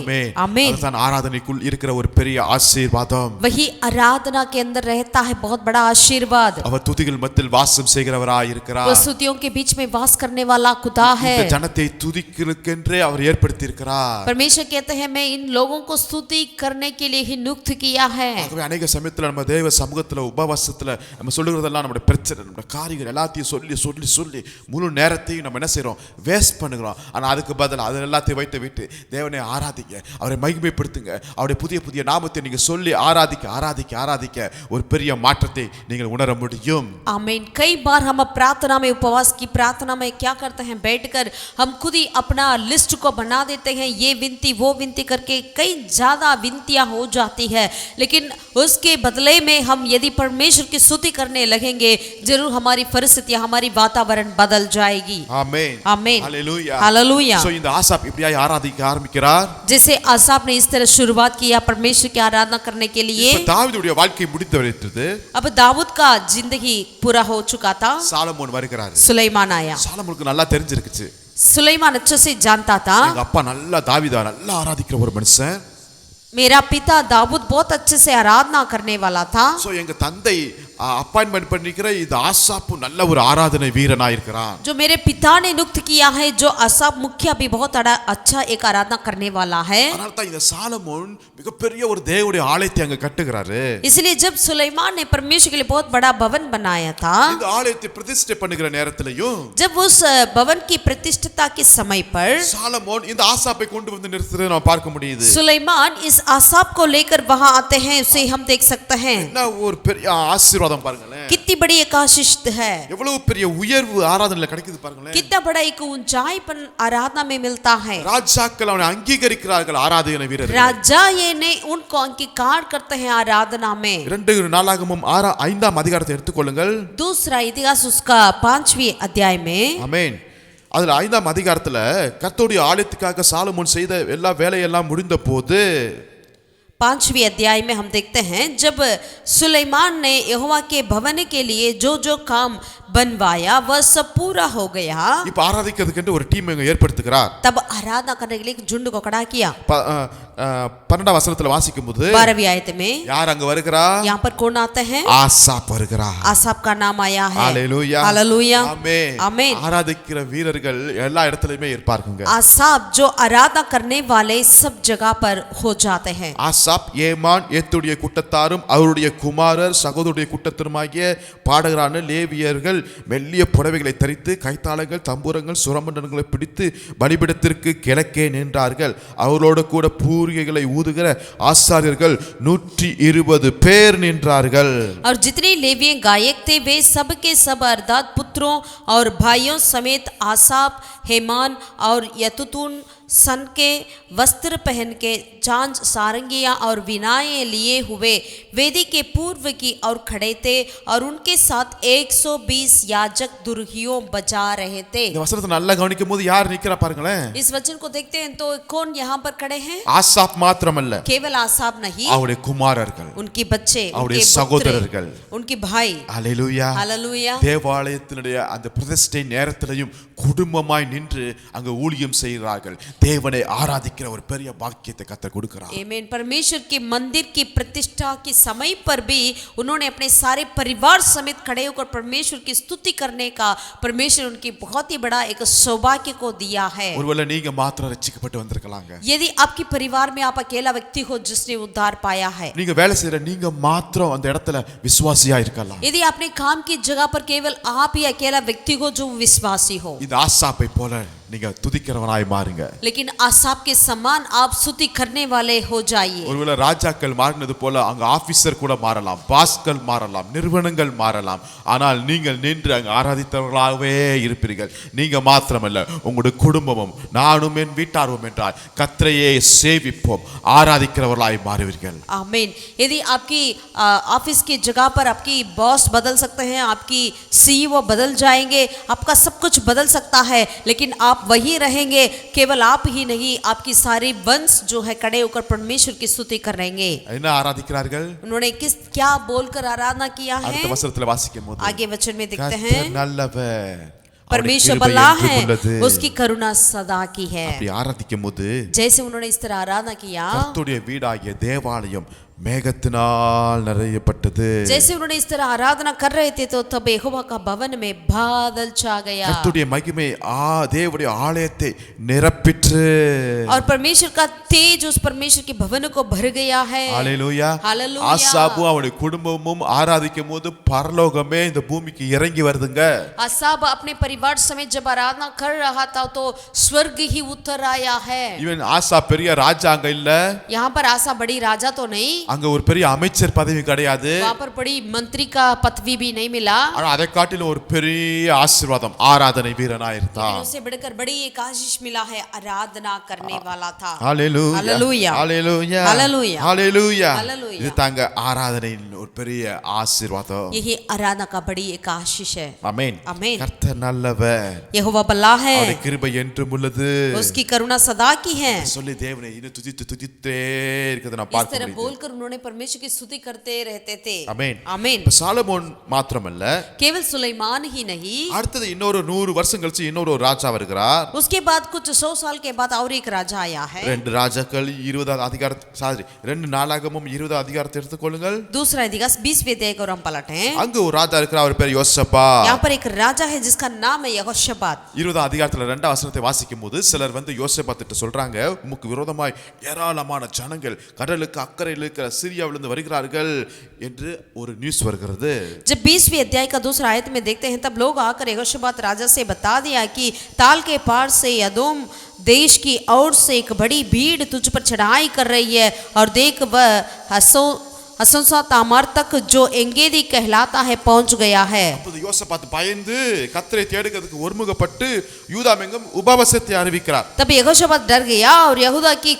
आमीन. அதுதான் ஆராதனைக்குள் இருக்கிற ஒரு பெரிய ஆசீர்வாதம். वही आराधना के अंदर रहता है बहुत बड़ा आशीर्वाद. அவர் துதிகள் மத்தியில் வாசம் செய்கிறவராய் இருக்கிறார். वो स्तुतियों के बीच में वास करने वाला खुदा है. இந்த ஜனத்தை துதிக்கிறதுக்கென்றே அவர் ஏற்படுத்தி இருக்கிறார். परमेश्वर कहते हैं मैं इन लोगों को स्तुति करने के लिए ही नियुक्त किया है. ஆகவே अनेक சமயத்துல நம்ம தேவ சமூகத்துல உபவாசத்துல நம்ம சொல்லுகிறதெல்லாம் நம்முடைய பிரச்சனை, நம்முடைய காரியங்கள் எல்லாத்தையும் சொல்லி முழு நேரத்தையும் நம்ம என்ன செய்றோம்? வேஸ்ட் பண்ணுகிறோம். ஆனா அதுக்கு பதிலா அது எல்லாத்தையும் விட்டு தேவனை ஆராதிங்க, அவரை மகிமைப்படுத்துங்க, அவருடைய புதிய நாமத்தை நீங்க சொல்லி ஆராதிக்க ஒரு பெரிய மாற்றத்தை நீங்கள் உணர முடியும். आमीन। कई बार हम प्रार्थना में, उपवास की प्रार्थना में क्या करते हैं, बैठकर हम खुद ही अपना लिस्ट को बना देते हैं, ये विनती वो विनती करके कई ज्यादा विनतियां हो जाती है। लेकिन उसके बदले में हम यदि परमेश्वर की स्तुति करने लगेंगे, जरूर हमारी परिस्थितियां, हमारी वातावरण बदल जाएगी। ஆமென். आमीन। ஹalleluya. हालेलुया। சோ இந்த ஆசாப் இப்படியாய் ஆராதிக்க ஆரம்பிக்கிறார். जैसे आसाप ने इस तरह शुरुआत किया परमेश्वर की आराधना करने के लिए। இப்ப தாவீதுடைய வாழ்க்கை முடித்து விட்டது. अब दाऊद का जिंदगी पूरा हो चुका था। சாலமோன் வருகிறார். सुलेमान आया। சாலமோனுக்கு நல்லா தெரிஞ்சிருக்குச்சு. सुलेमान अच्छे से जानता था, எங்க அப்பா நல்லா தாவீதா நல்லா ஆராதிக்கிற ஒரு மனுஷன். मेरा पिता दाऊद बहुत अच्छे से आराधना करने वाला था। சோ எங்க தந்தை அப்பாயின்மென்ட் பண்ணிக்கிற இந்த ஆசாப்பு நல்ல ஒரு ஆராதனை வீரனா இருக்கிறான். जो मेरे पिता ने नियुक्त किया है, जो आसाप मुखिया भी बहुत अच्छा एक आराधना करने वाला है। அதனால தான் இந்த சாலமோன் மிகப்பெரிய ஒரு தேவனுடைய ஆலயத்தை அங்க கட்டுகிறாரு. इसलिए जब सुलेमान ने परमेश्वर के लिए बहुत बड़ा भवन बनाया था, இந்த ஆலயத்தை பிரதிஷ்டை பண்ணுகிற நேரத்திலயும் जब उस भवन की प्रतिष्ठा के समय पर சாலமோன் இந்த ஆசாப்பை கொண்டு வந்து நிறுத்துறதை நம்ம பார்க்க முடியுது. सुलेमान इस आसाप को लेकर वहां आते हैं, उसे हम देख सकते हैं। என்ன ஒரு பெரிய ஆசீர்வாதம் பாருங்களேன். कितनी बड़ी एक आशीष है, எவ்வளவு பெரிய உயர்வு ஆராதனையில கிடைக்குது பாருங்களேன். कितना बड़ा एक ऊंचाईपन आराधना में मिलता है। ராஜாக்கள் அவனை அங்கீகரிக்கிறார்கள் ஆராதனை வீரர்கள். राजा ये ने उनको अंगीकार करते हैं आराधना में। 2 நாளாகமம் 5ஆம் அதிகாரத்தை எடுத்துக்கொள்ளுங்கள். दूसरा इतिहास उसका 5वीं अध्याय में। ஆமென். அதுல 5ஆம் அதிகாரத்துல கர்த்தருடைய ஆலயத்துக்காக சாலமோன் செய்த எல்லா வேலையெல்லாம் முடிந்த போது 5वीं अध्याय में हम देखते हैं, जब सुलेमान ने यहोवा के भवन के लिए जो जो काम बनवाया वह सब पूरा हो गया। இப்ப ஆராதிக்கிறதுக்கு ஒரு டீம் இங்க ஏற்படுத்துகிறார். तब आराधना करने के लिए एक झुंड को खड़ा किया। 12ஆம் வசனத்துல வாசிக்கும்போது 12वीं आयत में யார் அங்க வருகிறா? यहाँ पर कौन आते हैं? ஆசாப் வருகிறார். आसाप का नाम आया है। हालेलुया। हालेलुया। ஆமென். आमीन। ஆராதிக்கிற வீரர்கள் எல்லா இடத்துலயுமே இருப்பாங்க. आसाप जो आराधना करने वाले सब जगह पर हो जाते हैं। ஆசாப் ஏமான் ஏத்துடைய கூட்டத்தாரும் அவருடைய குமாரர் சகோதரருடைய கூட்டத்தாருமாகிய பாடகரான லேவியர்கள் மெல்லிய புடவைகளை தரித்து கைத்தாளங்கள் தம்பூரங்கள் சுரமண்டலங்களை பிடித்து பலிபீடத்திற்கு கிழக்கே நின்றார்கள். அவரோடு கூட பூரிகைகளை ஊதுகிற ஆசாரியர்கள் 120 பேர் நின்றார்கள். और जितने लेविय गायक थे वे सब के सब अर्थात पुत्रों और भाइयों समेत आसाप, हेमान और यतुतून सन के वस्त्र पहन के चांद सारंगियां और विनाएं लिए हुए वेदी के पूर्व की और खड़े थे, और उनके साथ 120 याजक दुर्हियों बजा रहे थे। இந்த வசனத்தை நல்லா கவனிக்கும் போது யார் நிக்கிறா பாருங்களேன். इस वचन को देखते हैं तो कौन यहाँ पर खड़े हैं? ஆசாப் மாத்திரமல்ல, केवल आसाप नहीं, அவருடைய குமாரர்கள், उनके बच्चे, அவருடைய उनके சகோதரர்கள், पुत्र, उनके भाई। ஹalleluya. हालेलुया। தேவாலயத்தினுடைய அந்த பிரதிஷ்டை நேரத்திலையும் குடும்பமாய் நின்று அங்க ஊழியம் செய்கிறார்கள். தேவனை ஆராதிக்கிற ஒரு பெரிய பாக்கியத்தை கர்த்தர் கொடுக்கிறார். आमीन। परमेश्वर के मंदिर की प्रतिष्ठा के समय पर भी उन्होंने अपने सारे परिवार समेत खड़े होकर परमेश्वर की स्तुति करने का परमेश्वर उनकी बहुत ही बड़ा एक सौभाग्य को दिया है। ஒருவேளை நீங்க மாத்திரம் ரட்சிக்கப்பட்டு வந்திருக்கலாங்க. यदि आपके परिवार में आप अकेला व्यक्ति हो जिसने उद्धार पाया है, நீங்க வேலை செய்யற நீங்க மாத்திரம் அந்த இடத்துல விசுவாசியா இருக்கலாம். यदि अपने काम की जगह पर केवल आप ही अकेला व्यक्ति हो जो विश्वासी हो, இந்த ஆசாப்பை போல நீங்க துதிக்கிறவனாய் மாறுங்க. लेकिन आसाप के समान आप स्तुति करने वाले हो जाइए। ஒருவேளை ராஜாக்கள் மாறினது போல அங்க ஆபீசர் கூட மாறலாம், பாஸ்கள் மாறலாம், நிறுவனங்கள் மாறலாம், ஆனால் நீங்கள் நின்று அங்க ஆராதித்தவர்களாகவே இருப்பீர்கள். நீங்க மாத்திரமல்ல, உங்களுடைய குடும்பமும் நானும் என் வீட்டாரும் என்றால் கர்த்தரையே சேவிப்போம் ஆராதிக்கிறவர்களாய் மாறுவீர்கள். आमीन। यदि आपकी ऑफिस की जगह पर आपकी बॉस बदल सकते हैं, आपकी सीईओ बदल जाएंगे, आपका सब कुछ बदल सकता है, लेकिन आप वही रहेंगे। केवल आप ही नहीं, आपकी सारी वंश जो है खड़े होकर परमेश्वर की स्तुति करेंगे। என்ன ஆராதிக்கிறார்கள்? उन्होंने क्या बोलकर आराधना किया है? அடுத்த வசனத்துல வாசிக்கும்போது आगे वचन में देखते கர்த்தர் हैं, நல்லவர், परमेश्वर அவருடைய भला கிருபை है, என்றுமுள்ளது. उसकी करुणा सदा की है। அப்படி ஆராதிக்கும்போது जैसे उन्होंने इस तरह आराधना किया, கர்த்தருடைய வீடாகிய தேவாலயம் மேகத்தினால் நிறையப்பட்டது. जैसे उन्होंने इस तरह आराधना कर रहे थे तो तब यहोवा का भवन में बादल छा गया, கர்த்தருடைய மகிமை தேவனுடைய ஆலயத்தை நிரப்பிற்று. और परमेश्वर का तेज उस परमेश्वर के भवन को भर गया है। ஹalleluya. हालेलुया। ஆசாபும் அவருடைய குடும்பமும் ஆராதிக்கும் போது பரலோகமே இந்த பூமிக்கு இறங்கி வருதுங்க. आसाब अपने परिवार समेत जब आराधना कर रहा था तो स्वर्ग ही उतर आया है। இவன் ஆசா பெரிய ராஜா அங்க இல்ல, यहाँ पर आसा बड़ी राजा तो नहीं, அங்க ஒரு பெரிய அமைச்சர் பதவி கிடையாது. वहाँ पर बड़ी मंत्री का पदवी भी नहीं मिला, ஆனா அதை காட்டிலும் ஒரு பெரிய ஆசீர்வாதம், ஆராதனை வீரனா இருந்தான். लेकिन उसे बढ़कर बड़ी एक आशीष मिला है, आराधना करने वाला था. ஹalleluya Hallelujah. ஹalleluya Hallelujah. ஹalleluya. Hallelujah. இது தாங்க ஆராதனையின் ஒரு பெரிய ஆசீர்வாதம். यही आराधना का बड़ी एक आशीष है. ஆமென். आमीन. கர்த்தர் நல்லவர், यहोवा भला है, அவருடைய கிருபை என்றும் உள்ளது. उसकी करुणा सदा की है. சொல்லி தேவனை இன்னும் துதித்தே இருக்கிறதை நான் इस பார்க்க तरह முடியுது. बोलकर उन्होंने परमेश्वर की स्तुति करते रहते थे. ஆமென். आमीन. இப்ப சாலமோன் மாத்திரமல்ல, केवल सुलेमान ही नहीं, அடுத்தது இன்னொரு 100 வருஷம் கழிச்சு இன்னொரு ஒரு ராஜா வருகிறார். उसके बाद कुछ 100 साल के बाद और एक राजा आया है. 2 ராஜாக்கள் 20 அதிகார 2 நாளாகமும் 20 அதிகாரத்தை எடுத்துக்கொள்ளுங்கள். दूसरा इतिहास 20वें अध्याय को हम पलटें. அங்க ஒரு ராஜா இருக்கிறார், அவர் பேர் யோசப்பா. यहाँ पर एक राजा है जिसका नाम है यहोशापात. 20 அதிகாரத்துல 2 வசனத்தை வாசிக்கும் போது சிலர் வந்து யோசேபாத்திட்ட சொல்றாங்க, உமக்கு விரோதமாய் ஏராளமான ஜனங்கள் கடலுக்கு அக்கறையில் இருக்கிற சிரியாவிலிருந்து வருகிறார்கள் என்று ஒரு நியூஸ் வருகிறது. जब 20वें अध्याय का दूसरा आयत में देखते हैं, तब लोग आकर यहोशापात राजा से बता दिया कि ताल के पार से यदोम देश की ओर से एक बड़ी भीड़ तुझ पर चढ़ाई कर रही है, और देख वह हसोसा तामार तक जो एंगेदी कहलाता है पहुंच गया है. அப்போது யோசபாத் பயந்து கர்த்தரை தேடுகிறதுக்கு ஒருமுகப்பட்டு யூதாமெங்கும் உபவாசத்தை அறிவிக்கிறார். तब यहोशापात डर गया और यहूदा की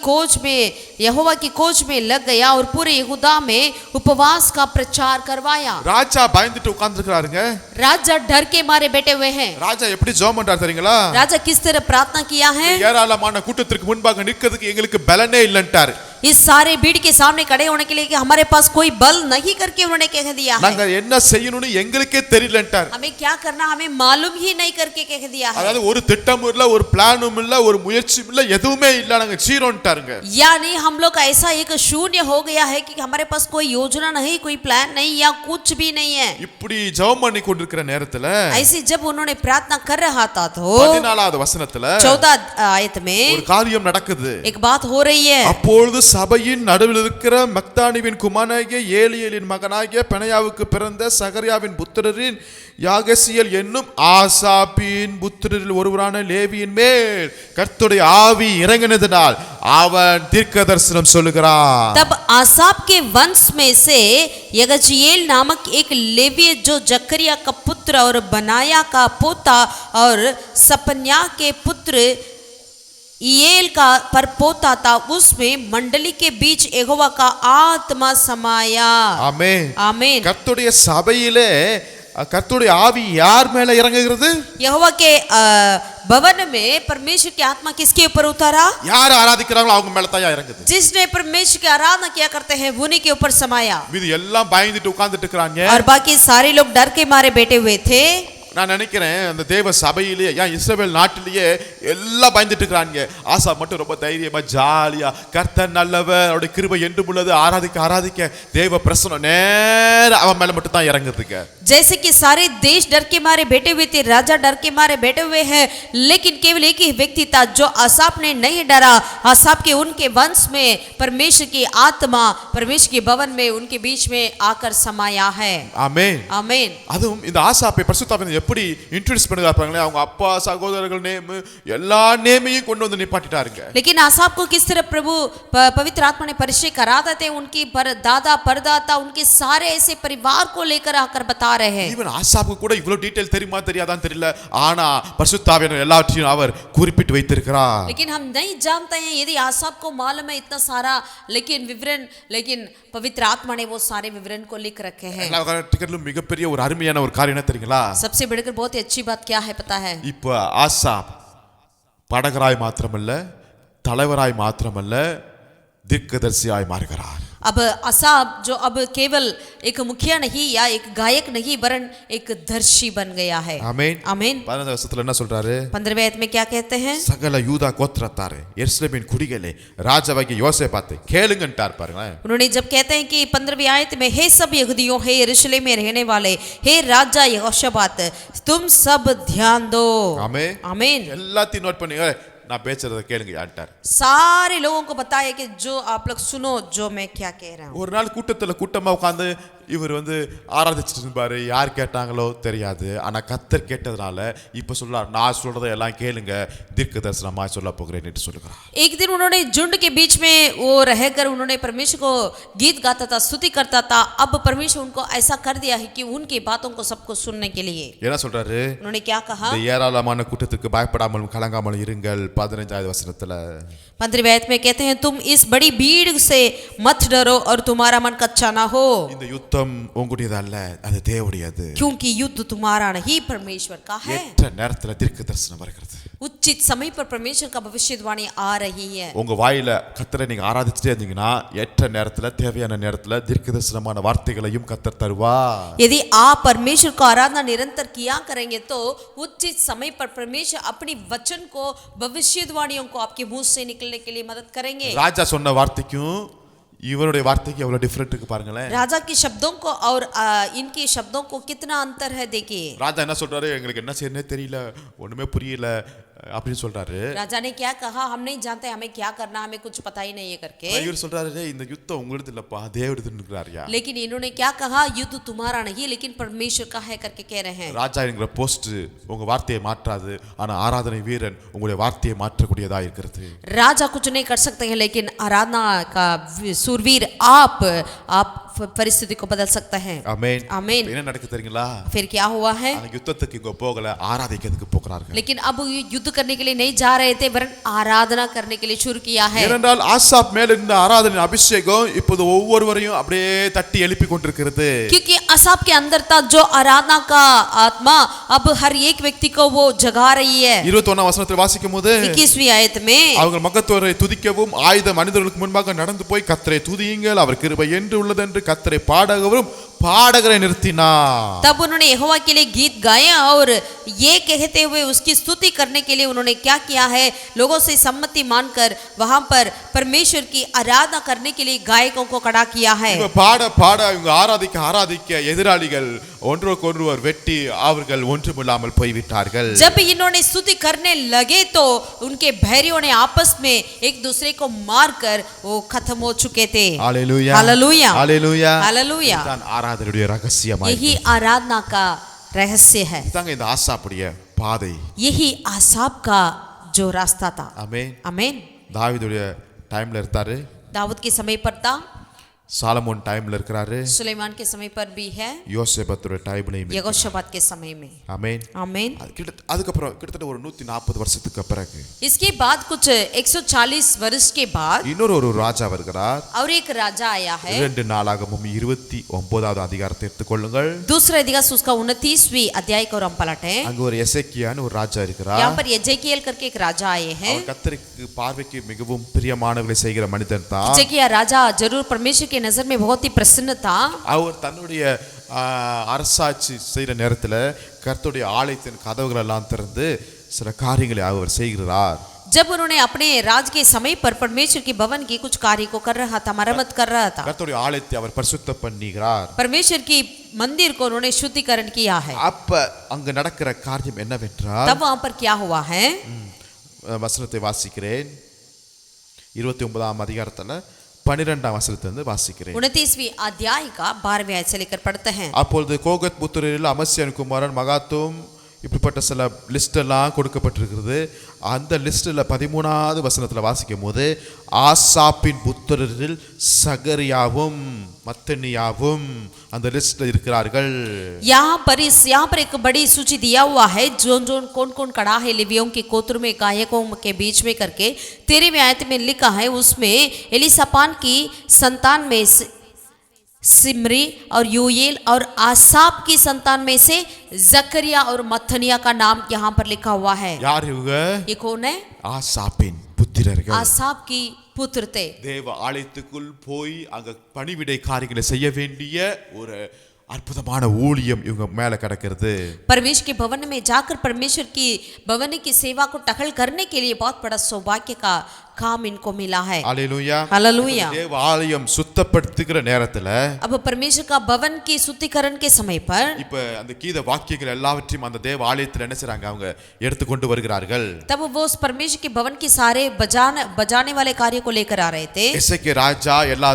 खोज में लग गया और पूरे यहूदा में उपवास का प्रचार करवाया. ராஜா பயந்துட்டு உட்கார்ந்திருக்காருங்க. राजा डर के मारे बैठे हुए हैं. ராஜா எப்படி ஜெபம் பண்றாரு தெரியுங்களா? राजा किस तरह प्रार्थना किया है? ஏராளமான கூட்டத்திற்கு முன்பாக நிற்கிறதுக்கு எங்களுக்கு பலனே இல்லன்ட்டார். इस सारे भीड़ के सामने खड़े होने के लिए कि हमारे पास कोई बल नहीं करके उन्होंने कह दिया है. நாங்க என்ன செய்யணும்னு எங்களுக்கே தெரியலன்ட்டார். हमें क्या करना हमें मालूम ही नहीं करके कह दिया है. அதாவது ஒரு திட்டமும் இல்ல, ஒரு பிளானும் இல்ல, ஒரு முயற்சியும் இல்ல, எதுவுமே இல்ல, நாங்க ஜீரோன்ட்டாருங்க. यानी हम लोग का ऐसा एक शून्य हो गया है कि हमारे पास कोई योजना नहीं, कोई प्लान नहीं, या कुछ भी नहीं है. இப்படி ஜெபம் பண்ணி கொண்டிருக்கிற நேரத்துல ऐसे जब उन्होंने प्रार्थना कर रहा था तो 14வது வசனத்துல 14 आयत में ஒரு காரியம் நடக்குது. एक बात हो रही है. அப்பொழுது சபையின் நடுவில் இருக்கிற மக்தானிவின் குமாரனாகிய ஏலியேலின் மகனாகிய பெனாயாவுக்கு பிறந்த சகரியாவின் புத்திரரின் யாகசியல் என்னும் ஆசாபின் புத்திரரில் ஒருவரான லேவியின் மேல் கர்த்தருடைய ஆவி இறங்கினதினால் அவன் தீர்க்க தரிசனம் சொல்லுகிறான். तब आसाप के वंश में से यगजिएल नामक एक लेवी जो जकरिया का पुत्र और बनाया का पोता और सपन्या के पुत्र ईएल का पर पोता था, उसमें मंडली के बीच यहोवा का आत्मा समाया. ஆமென். आमीन. கர்த்தருடைய சபையிலே கர்த்தருடைய ஆவி யார் மேல இறங்குகிறது? यहोवा के भवन में परमेश्वर की आत्मा किसके ऊपर उतारा? யார் ஆராதிக்கிறாங்களோ அவங்க மேல தான் இறங்குது. जिसने परमेश्वर की आराधना किया करते हैं उन्हीं के ऊपर समाया. இது எல்லாம் பயந்துட்டு உட்கார்ந்துட்டு இருக்காங்க. और बाकी सारे लोग डर के मारे बैठे हुए थे. நான் நினைக்கிறேன் அந்த தேவ சபையிலேயே ஏன் இஸ்ரவேல் நாட்டிலேயே எல்லாம் பயந்துட்டு இருக்காங்க. ஆசா மட்டும் ரொம்ப தைரியமா ஜாலியா கர்த்தர் நல்லவர், அவருடைய கிருபை என்றும் உள்ளது, ஆராதிக்க தேவ பிரசன்னம் நேர அவன் மேல மட்டும் தான் இறங்குதுங்க. जैसे कि सारे देश डर के मारे बैठे हुए थे, राजा डर के मारे बैठे हुए हैं, लेकिन केवल एक ही व्यक्ति था जो आसाप ने नहीं डरा. आसाप के उनके वंश में परमेश्वर की आत्मा परमेश्वर के भवन में उनके बीच में आकर समाया है. ஆமென். आमीन. அதுவும் இந்த ஆசாப்பை பரிசுத்தாவியை எப்படி இன்ட்ரோ듀ce பண்ணுறாங்களே, அவங்க அப்பா சகோதரர்கள் நேம் எல்லா நேமையும் கொண்டு வந்து நிப்பாட்டிட்டாருங்க. लेकिन आसाप को किस तरह प्रभु पवित्र आत्मा ने परिचय कराते थे, उनकी दादा परदादा उनके सारे ऐसे परिवार को लेकर आकर बता रहे हैं. ஈவன் ஆசாப்புக்கு கூட இவ்வளவு டீடைல் தெரியுமா தெரியாதான்னு தெரியல, ஆனா பரிசுத்தாவியானவர் எல்லாவற்றையும் அவர் குறிப்பிட்டு வைத்திருக்கிறார். लेकिन हम नहीं जानते हैं यदि आसाप को मालूम है इतना सारा लेकिन पवित्र आत्मा ने वो सारे विवरण को लिख रखे हैं. எல்லா காரியத்திலும் மிகப்பெரிய ஒரு அருமையான ஒரு காரியம் என்ன தெரியுங்களா? सबसे बढ़कर बहुत ही अच्छी बात क्या है पता है? இப்ப ஆசாப் படகராய் மாத்திரமல்ல, தலைவராய் மாத்திரமல்ல, தீர்க்கதரிசியாய் மாறுகிறார். अब आसाप जो अब केवल एक मुखिया नहीं या एक गायक नहीं वरन एक दर्शी बन गया है. ஆமென். आमीन. 15 வசனத்துல என்ன சொல்றாரு? 15वें आयत में क्या कहते हैं? சகல யூதா கோத்திரத்தாரே, எருசலேமின் குடிகளே, ராஜாவாகிய யோசேபாத்தை கேளுங்கன்றார் பாருங்க. उन्होंने जब कहते हैं कि 15वीं आयत में, हे सब यहूदियों, हे यरूशलेम में रहने वाले, हे राजा यहोशापात, तुम सब ध्यान दो. ஆமென். आमीन. எல்லாத்தையும் நோட் பண்ணுங்க, நான் பேசுறத கேளுங்க யான்ட்டார். सारे लोगों को बताया कि जो आप लोग सुनो जो मैं क्या कह रहा हूँ. ஒரு நாள் கூட்டத்துல கூட்டமா உட்கார்ந்து இவர் ஆராதிச்சிட்டு இருப்பாரு, யார் கேட்டாங்களோ தெரியாது. ஆனா கர்த்தர் கேட்டதுனால இப்ப சொல்றார், நான் சொல்றதை எல்லாம் கேளுங்க, தீர்க்க தரிசனமா சொல்ல போகிறேன் என்று சொல்லுகிறார். एक दिन उन्होंने झुंड के बीच में वो रहकर उन्होंने परमेश्वर को गीत गाता था, स्तुति करता था. अब परमेश्वर उनको ऐसा कर दिया है कि उनकी बातों को सबको सुनने के लिए என்ன சொல்றாரு? उन्होंने क्या कहा? இந்த ஏராளமான கூட்டத்துக்கு பயப்படாமல் கலங்காமல் இருங்கள். 15வது வசனத்துல 15वीं आयत में कहते हैं, तुम इस बड़ी भीड़ से मत डरो और तुम्हारा मन कच्चा ना हो, இந்த யுத்தம் உங்களுடையது அல்ல, அது தேவனுடையது. क्योंकि युद्ध तुम्हारा नहीं परमेश्वर का है. ஏற்ற நேரத்துல தீர்க்க தரிசனம் வருகிறது. उचित समय पर परमेश्वर का भविष्यवाणी आ रही है. உங்க வாயில கர்த்தரை நீங்க ஆராதிச்சிட்டே இருந்தீங்கன்னா ஏற்ற நேரத்துல தேவையான நேரத்துல தீர்க்க தரிசனமான வார்த்தைகளையும் கர்த்தர் தருவார். यदि आप परमेश्वर को आराधना निरंतर किया करेंगे तो उचित समय पर परमेश्वर अपनी वचन को, भविष्यवाणियों को आपके मुंह से निकलने के लिए मदद करेंगे. ராஜா சொன்ன வார்த்தைக்கும் இவருடைய வார்த்தைக்கு எவ்வளவு டிஃபரெண்ட் இருக்கு பாருங்களேன். राजा के शब्दों को और इनके शब्दों को कितना अंतर है देखिए. ராஜா என்ன சொல்றாரு? எங்களுக்கு என்ன செய்யணும்னே தெரியல, ஒண்ணுமே புரியல அப்படின்னு சொல்றாரு. राजा ने क्या कहा? हम नहीं जानते हमें क्या करना, हमें कुछ पता ही नहीं है करके. இவர் சொல்றாரு, இந்த யுத்தம் உங்களுக்கு இல்லப்பா, தேவனுடையதுன்றாருயா. लेकिन इन्होंने क्या कहा? युद्ध तुम्हारा नहीं लेकिन परमेश्वर का है करके कह रहे हैं. ராஜா என்கிற போஸ்ட் உங்க வார்த்தையை மாற்றாது, ஆனா ஆராதனை வீரன் உங்களுடைய வார்த்தையை மாற்றக்கூடியதா இருக்கிறது. राजा कुछ नहीं कर सकते हैं लेकिन आराधना का सूरवीर आप परिस्थिति को बदल सकते हैं. आमीन. आमीन. என்ன நடக்குது தெரியுங்களா? फिर क्या हुआ है? அந்த யுத்தத்துக்கு இங்க போகல, ஆராதிக்கிறதுக்கு போகிறார்கள். लेकिन अब युद्ध करने के लिए नहीं जा रहे थे, वरन आराधना करने के लिए शुरू किया है. ஏனென்றால் ஆசாப் மேல் இருந்த ஆராதனை அபிஷேகம் இப்போது ஒவ்வொருவரையும் அப்படியே தட்டி எழுப்பி கொண்டிருக்கிறது. क्योंकि असाप के अंदर था जो आराधना का आत्मा, अब हर एक व्यक्ति को वो जगा रही है. 21 வசனத்தை வாசிக்கும்போது 21वीं आयत में அவங்க மகத்துவரை துதிக்கவும் ஆயுத மனிதர்களுக்கு முன்பாக நடந்து போய் கர்த்தரை துதியுங்கள், அவர் கிருபை என்று உள்ளது என்று கர்த்தரை பாடகவும் பாடகரை நிறுத்தினார். तब उन्होंने यहोवा के लिए गीत गाया और ये कहते हुए उसकी स्तुति करने के लिए उन्होंने क्या किया है? लोगों से सम्मति मानकर वहां पर परमेश्वर की आराधना करने के लिए गायकों को खड़ा किया है. இவங்க பாட பாட இவங்க ஆராதிக்க எதிராளிகள் ஒன்றுக்கொருவர் வெட்டி அவர்கள் ஒன்றுமில்லாமல் போய்விட்டார்கள். जब इन्होंने स्तुति करने लगे तो उनके बैरियों ने आपस में एक दूसरे को मारकर वो खत्म हो चुके थे. Hallelujah, hallelujah, hallelujah, hallelujah. இதுதான் ஆராதனையுடைய ரகசியமாய். यही आराधना का रहस्य है. இதாங்க இந்த ஆசாப்புடைய பாதை. यही आसाप का जो रास्ता था. ஆமென். आमीन. தாவீதுடைய டைம்ல இருந்தாரு, दाऊद के समय पर था, சாலமோன் டைம்ல இருக்கிறாரு, सुलेमान के समय पर भी है, யோசேபத்துடைய டைம்லயும். यहोशापात के समय में. ஆமென். आमीन. அதுக்கப்புறம் கிட்டத்தட்ட ஒரு 140 வருஷத்துக்கு பிறகு इसके बाद कुछ 140 वर्ष के बाद இன்னொரு ராஜா வருகிறார். और एक राजा आया है. 2 நாளாகமம் 29வது அதிகாரத்தை எடுத்துக்கொள்ளுங்கள். दूसरा अधिकार उसका 29वीं अध्याय को हम पलटें. அங்க ஒரு எசேக்கியான்னு ஒரு ராஜா இருக்கிறார். यहाँ पर एजेकियल करके एक राजा आए हैं. அவர் கர்த்தருக்கு பார்வைக்கு மிகவும் பிரியமானவர்களை செய்கிற மனிதன் தான். एजेकिया राजा जरूर परमेश्वर के नजर में बहुत ही प्रसन्न था. அவர் தன்னுடைய அரசாட்சி செய்கிற நேரத்தில் கர்த்தருடைய ஆலயத்தின் கதவுகள் எல்லாம் திறந்து சில காரியங்களை அவர் செய்கிறார். जब उन्होंने अपने राज के समय पर परमेश्वर के भवन के कुछ कार्य को कर रहा था, मरम्मत कर रहा था. கர்த்தருடைய ஆலயத்தை அவர் பரிசுத்தம் பண்ணுகிறார். परमेश्वर की मंदिर को उन्होंने शुद्धिकरण किया है. அப்ப அங்க நடக்கிற காரியம் என்னவென்றால், तब वहां पर क्या हुआ है? வசனத்தை வாசிக்கிறேன். 29ஆம் அதிகாரத்துல 12ஆம் வசனத்திலிருந்து வாசிக்கிறேன். 29वीं अध्याय का 12वें आयत से लेकर पढ़ते हैं. அப்பொழுது கோகத் புத்திரரில் அமஸ்யாவின் குமாரன் மகாத்தும் இப்படிப்பட்ட சில லிஸ்ட் எல்லாம் கொடுக்கப்பட்டிருக்கிறது. அந்த லிஸ்ட்ல 13வது வசனத்துல வாசிக்கும் போது ஆசாப்பின் புத்திரரில் சகரியாவும் மத்தனியாவும் அந்த லிஸ்ட்ல இருக்கிறார்கள். यहाँ पर एक बड़ी सूची दिया हुआ है जो कौन खड़ा है लेवियों के गोत्र में गायकों के बीच में करके 13वीं आयत में लिखा है. उसमें एलीसापान की संतान में सिमरी और यूएल और आसाप की संतान में से जकरिया और मत्थनिया का नाम यहाँ पर लिखा हुआ है. யார் இவங்க? ये कौन है? ஆசாப்பின் புத்திரர்கள். आसाप की पुत्र थे. தேவ ஆலயத்துக்குள் போய் அங்க பணிவிடை காரியங்களை செய்ய வேண்டிய ஒரு அற்புதமான ஊழியம் இவங்க மேல கிடக்கிறது. परमेश्वर के भवन में जाकर परमेश्वर की भवन की सेवा को टहल करने के लिए बहुत बड़ा सौभाग्य का काम इनको मिला है। அல்லேலூயா. हालेलुया। தேவ ஆலயம் சுத்தப்படுத்துகிற நேரத்துல अब परमेश्वर का भवन की शुद्धिकरण के समय पर இப்ப அந்த கீத வாக்கியங்கள் எல்லாவற்றையும் அந்த தேவ ஆலயத்துல என்ன செய்றாங்க, அவங்க எடுத்து கொண்டு வருகிறார்கள். तब वो उस परमेश्वर के भवन के सारे बजाने वाले कार्य को लेकर आ रहे थे। எசேக்கியா ராஜா எல்லா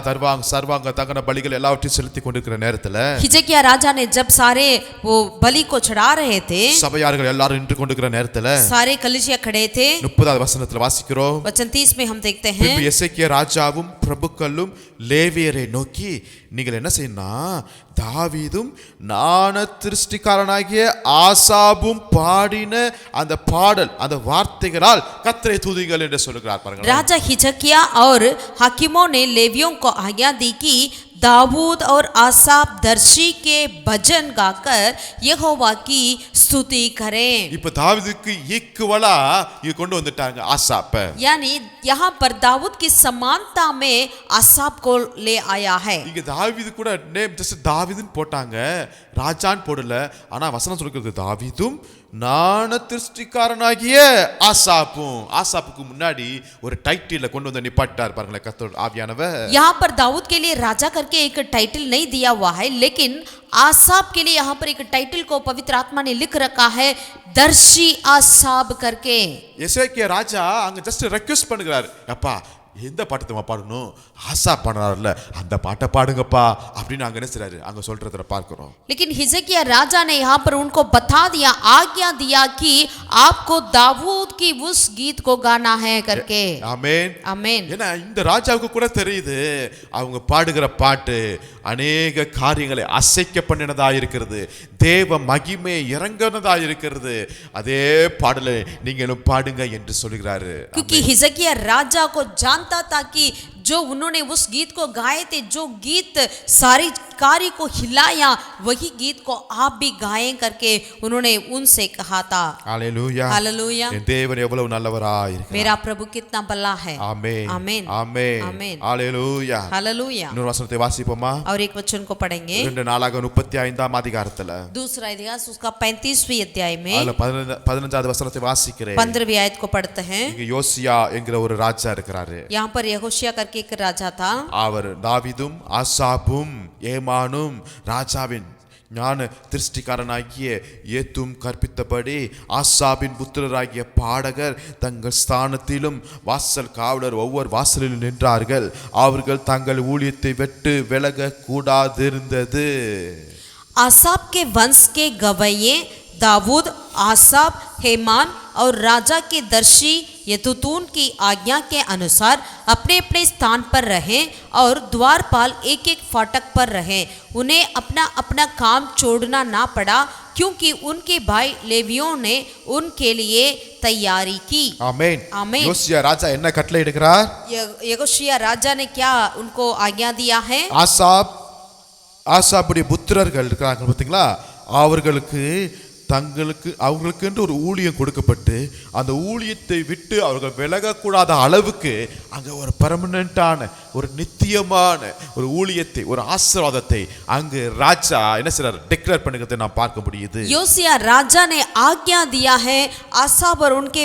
சர்வாங்க தகன பலிகள் எல்லாவற்றையும் செலுத்தி கொண்டிருக்கிற நேரத்துல हिजकिय्याह राजा ने जब सारे वो बलि को चढ़ा रहे थे, சபையார்கள் எல்லாரும் நின்று கொண்டிருக்கிற நேரத்துல सारे कलीसिया खड़े थे। 30வது வசனத்துல வாசிக்கிறோம். वचन 30 में हम देखते हैं, பின்பு எசேக்கியா ராஜாவும் பிரபுக்களும் லேவியரை நோக்கி, நீங்கள் என்ன செய்யணும், தாவீதும் ஞான திருஷ்டிக்காரனாகிய ஆசாபும் பாடின அந்த பாடல் அந்த வார்த்தைகளால் கர்த்தரை துதிங்கள் என்று சொல்லுகிறார் பாருங்க. राजा हिजकिय्याह और हाकिमों ने लेवियों को आज्ञा दी कि दाऊद और आसाप दर्शी के भजन गाकर यहोवा की स्तुति करें। இப்ப தாவீதுக்கு ஈக்குவலா இங்க கொண்டு வந்துட்டாங்க ஆசாப். यानी यहाँ पर दाऊद की समानता में आसाप को ले आया है। இங்க தாவீது கூட நேம் ஜஸ்ட் தாவீதுன்னு போட்டாங்க, ராஜான்னு போடல. ஆனா வசனம் சொல்லுகிறது தாவீதும் ஞான திருஷ்டிக்காரனாகிய ஆசாப்பும். ஆசாப்புக்கு முன்னாடி ஒரு டைட்டில கொண்டு வந்து நிப்பாட்டார் பாருங்களேன் கர்த்தர் ஆவியானவர். यहाँ पर दाऊद के लिए राजा करके एक टाइटल नहीं दिया हुआ है, लेकिन आसाप के लिए यहाँ पर एक टाइटल को पवित्र आत्मा ने लिख रखा है, दर्शी आसाप करके। எசேக்கியா ராஜா அங்க ஜஸ்ட் ரெக்வெஸ்ட் பண்ணுகிறார், அப்பா எந்த பாட்டை பாடணும், ஆசா பாடுறாருல அந்த பாட்டை பாடுங்கப்பா அப்படின்னு அங்க என்ன செய்றாரு, அங்க சொல்றத பார்க்கிறோம். लेकिन हिजकिय्याह राजा ने यहाँ पर उनको बता दिया, आज्ञा दिया कि आपको दाऊद की उस गीत को गाना है करके। ஆமென் आमेन। ஏன்னா இந்த ராஜாவுக்கு கூட தெரியுது அவங்க பாடுகிற பாட்டு அநேக காரியங்களை அசைக்க பண்ணினதா இருக்கிறது, தேவ மகிமை இறங்கினதா இருக்கிறது. அதே பாடலை நீங்களும் பாடுங்க என்று சொல்கிறாரு. क्योंकि हिजकिय्याह राजा को जानता था कि जो उन्होंने उस गीत को गाए थे, जो गीत सारी कार्य को हिलाया, वही गीत को आप भी गाएं करके उन्होंने उनसे कहा था। Hallelujah hallelujah. என் தேவன் எவ்வளவு நல்லவராய் இருக்கிறார். मेरा प्रभु कितना भला है। ஆமென் आमेन ஆமென் आमेन। ஹalleluya हालेलुया। இன்னொரு வசனத்தை வாசிப்போமா? और एक वचन को पढ़ेंगे, 2 நாளாக 35ஆம் அதிகாரத்துல दूसरा इतिहास उसका 35वीं अध्याय में அதுல 15வது வசனத்தை வாசிக்கிறேன். 15वीं आयत को पढ़ते हैं। இங்க யோசியா என்கிற ஒரு ராஜா இருக்கிறாரு. यहाँ पर यहोशिया करके एक राजा था। அவர் தாவீதும் ஆசாபும் ஏமானும் ராஜாவின் ஞான திருஷ்டிக்காரனாகிய ஏத்தும் கற்பித்தபடி ஆசாபின் புத்திரராகிய பாடகர் தங்கள் ஸ்தானத்திலும் வாசல் காவலர் ஒவ்வொரு வாசலிலும் நின்றார்கள். அவர்கள் தங்கள் ஊழியத்தை விட்டு விலக கூடாதிருந்தது. आसाप के वंश के गवैये दाऊद, आसाप, हेमान और राजा के दर्शी यतूतून की आज्ञा के अनुसार अपने अपने स्थान पर रहें और द्वारपाल एक एक फाटक पर रहें। उन्हें अपना अपना काम छोड़ना ना पड़ा, क्योंकि उनके भाई लेवियों ने उनके लिए तैयारी की। ஆமென் आमेन। யோசியா ராஜா என்ன கட்டளை இடுகிறார்? यहोशिया राजा ने क्या उनको आज्ञा दिया है? ஆசாப்புடைய புத்திரர்கள் இருக்கிறாங்க பார்த்தீங்களா, அவங்களுக்கு என்று ஒரு ஊழியம் கொடுக்கப்பட்டு அந்த ஊழியத்தை விட்டு அவர்கள் விலகக்கூடாத அளவுக்கு அங்க ஒரு பெர்மனன்ட்டான ஒரு நித்தியமான ஒரு ஊழியத்தை, ஒரு ஆசீர்வாதத்தை அங்கு ராஜா என்ன செய்றார், டிக்ளேர் பண்ணுகிறதை நாம் பார்க்க முடியுது. योशिया राजा ने आज्ञा दिया है आसाप और उनके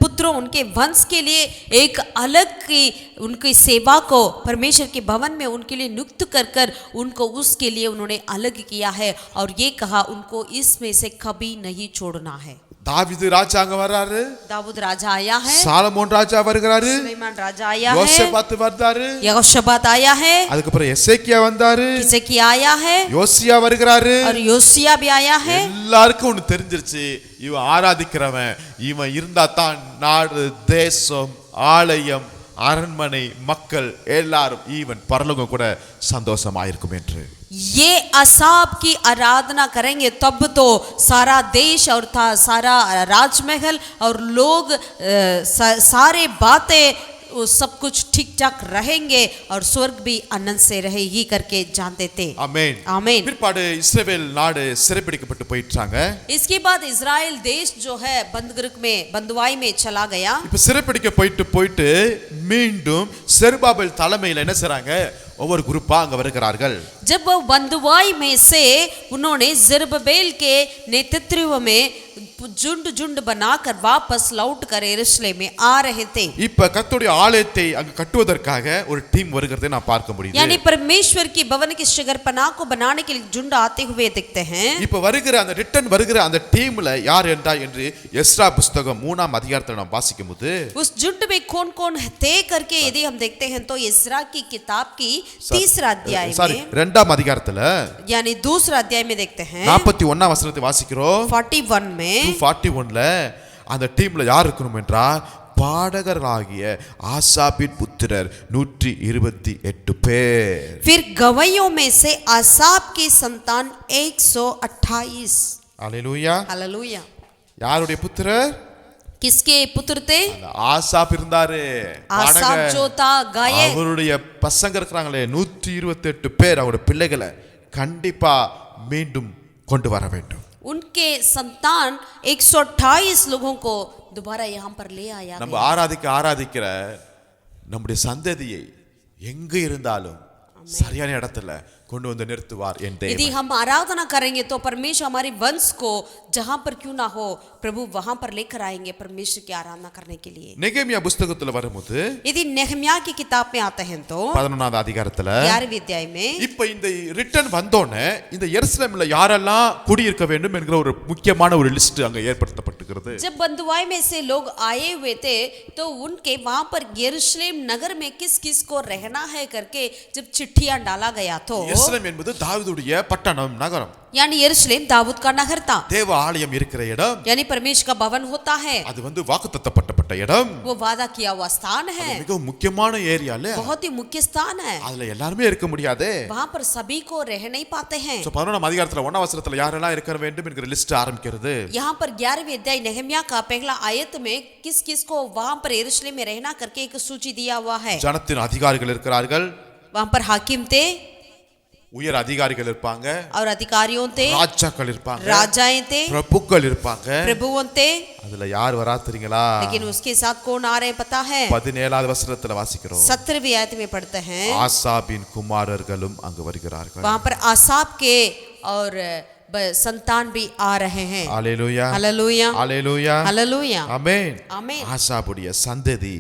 पुत्रों, उनके वंश के लिए एक अलग की उनकी सेवा को परमेश्वर के भवन में उनके लिए नियुक्त कर कर उनको उसके लिए उन्होंने अलग किया है और ये कहा उनको इसमें से कभी नहीं छोड़ना है। தாவீது ராஜா அங்க வர்றாரு, दाऊद राजा आया है, சாலமோன் ராஜா வருகிறாரு, सुलेमान राजा आया है, யோசபாத் வந்தாரு, यहोशबात आया है, அதுக்கப்புறம் எசேக்கியா வந்தாரு, हिजकिय्याह आया है யோசியா வருகிறாரு. और योशिया भी आया है। எல்லாருக்கும் ஒன்று தெரிஞ்சிருச்சு, இவன் ஆராதிக்கிறவன், இவன் இருந்தா தான் நாடு, தேசம், ஆலயம், அரண்மனை, மக்கள் எல்லாரும் ஈவன் பரலோகம் கூட சந்தோஷமாயிருக்கும் என்று. ये आसाप की आराधना करेंगे तब तो सारा देश और सारा राजमहल और लोग सारे बातें वो सब कुछ ठीक ठाक रहेंगे और स्वर्ग भी आनंद से रहेगी करके जानते थे। ஆமென் आमीन। பிற்பாடு இஸ்ரவேல் நாடு சிறைப்பிடிக்கப்பட்டு போயிட்டாங்க. इसके बाद इजराइल देश जो है बंदगृह में, बंदुआई में चला गया। இப்ப சிறைப்பிடிக்க போயிட்டு மீண்டும் செருபாபேல் தலைமையில் என்ன செய்றாங்க, ஒவ்வொரு குரூப்பா அங்க வருகிறார்கள். जब वो बंदुआई में से उन्होंने जरुब्बाबेल के नेतृत्व में झुंड झुंड बनाकर वापस लौट कर यरूशलेम में आ रहे थे। இப்ப கர்த்தருடைய ஆலயத்தை அங்க கட்டுவதற்காக ஒரு டீம் வருகிறதை நான் பார்க்க முடியுது. यानी परमेश्वर की भवन की शगरपना को बनाने के लिए झुंड आते हुए दिखते हैं। இப்ப வருகிற அந்த ரிட்டர்ன் வருகிற அந்த டீம்ல யார் என்றா என்று எஸ்ரா புத்தகம் 3ஆம் அதிகாரத்தை நாம் வாசிக்கும்போது उस झुंड में कौन-कौन थे करके यदि हम देखते हैं तो इस्रा की किताब की तीसरा अध्याय में 2ஆம் அதிகாரத்துல यानी दूसरा अध्याय में देखते हैं 41ஆம் வசனத்தை வாசிக்கிறோம். 41 में 241ல அந்த டீம்ல யார் இருக்கணும் என்றால் பாடகராகிய ஆசாபின் புத்திரர் 128 பேர். फिर गवाहियों में से आसाप की संतान 128। அல்லேலூயா. हालेलुया। யாருடைய புத்திரர்? किसके पुत्र थे? ஆசாப் இருந்தாரு. आसाप जो था गायक। அவருடைய பசங்க இருக்காங்களே 128 பேர் அவருடைய பிள்ளைகளை கண்டிப்பா மீண்டும் கொண்டு வர வேண்டும். उनके संतान 128 लोगों को दोबारा यहाँ पर ले आया நம்ம ஆராதிக்கிற நம்முடைய சந்ததியை எங்க இருந்தாலும் சரியான இடத்துல கொண்டு வந்து நிறுத்துவார் என் தேவன். यदि हम आराधना करेंगे तो परमेश्वर हमारे वंश को जहां पर क्यों ना हो प्रभु वहां पर लेकर आएंगे परमेश्वर की आराधना करने के लिए। நெகேமியா புத்தகத்துல வரும்போது यदि नेहमिया की किताब में आते हैं तो 11ஆம் அதிகாரத்துல 11वीं अध्याय में இப்ப இந்த ரிட்டர்ன் வந்தோனே இந்த எருசலேம்ல யாரெல்லாம் குடியிருக்க வேண்டும் என்கிற ஒரு முக்கியமான ஒரு லிஸ்ட் அங்க ஏற்படுத்தப்பட்டிருக்கிறது. जब बंधुआई में से लोग आए हुए थे तो उनके वहां पर यरूशलेम नगर में किस किस को रहना है करके जब चिट्ठियां डाला गया तो எருசலேம் என்பது தாவீதுடைய பட்டணம் நகரம். यानी यरूशलेम दाऊद का नगर था। தேவ ஆலயம் இருக்கிற இடம். यानी परमेश्वर का भवन होता है। அது வாக்குத்தத்தப்பட்ட இடம். वो वादा किया हुआ स्थान है। மிகவும் முக்கியமான ஏரியால बहुत ही मुख्य स्थान है। அதுல எல்லாரும் இருக்க முடியாது. वहां पर सभी को रह नहीं पाते हैं। சோ 11ஆம் அதிகாரத்துல 1ஆம் வசனத்துல யாரெல்லாம் இருக்க வேண்டும் என்கிற லிஸ்ட் ஆரம்பிக்கிறது. यहाँ पर 11वीं अध्याय नेहमिया का पहला आयत में किस किस को वहां पर यरूशलेम में रहना करके एक सूची दिया हुआ है। ஜனத்தின் அதிகாரிகள் இருக்கிறார்கள். वहां पर हाकिम थे உயர் அதிகாரிகள் இருப்பாங்க. और अधिकारियों थे ராஜாக்கள் இருப்பாங்க. राजाएं थे பிரபுக்கள் இருப்பாங்க. प्रभुओं थे। அதுல யார் வரா தெரியுங்களா? लेकिन उसके साथ कौन आ रहे पता है? 17ஆவது வசனத்துல வாசிக்கிறோம். 17वीं आयत में पढ़ते हैं ஆசாபின் குமாரர்களும் அங்கு வருகிறார்கள். वहां पर आसाप के और संतान भी आ रहे हैं। அல்லேலூயா. हालेलुया। அல்லேலூயா. हालेलुया। ஆமென். ஆமென்। ஆசாபுடைய சந்ததி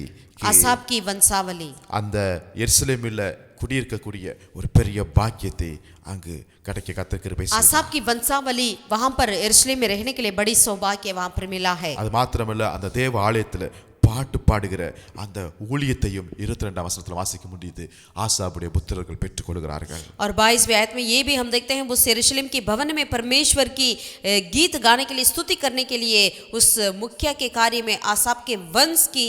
आसाप की वंशावली அந்த எருசலேமில் குடியிருக்கக்கூடிய ஒரு பெரிய பாக்கியத்தை அங்கு கிடைக்க கர்த்தர் கிருபை செய்தார். आसाप की वंशावली वहां पर यरूशलेम में रहने के लिए बड़ी सौभाग्य वहां पर मिला है। அது மாத்திரமல்ல அந்த தேவ ஆலயத்துல பாட்டு பாடுகிற அந்த ஊழியத்தையும் 22ஆம் வசனத்துல வாசிக்க முடியுது. ஆசாபுடைய புத்திரர்கள் பெற்றுக் கொள்கிறார்கள். और 22वीं आयत में ये भी हम देखते हैं उस यरूशलेम के भवन में परमेश्वर की गीत गाने के लिए स्तुति करने के लिए उस मुखिया के कार्य में आसाप के वंश की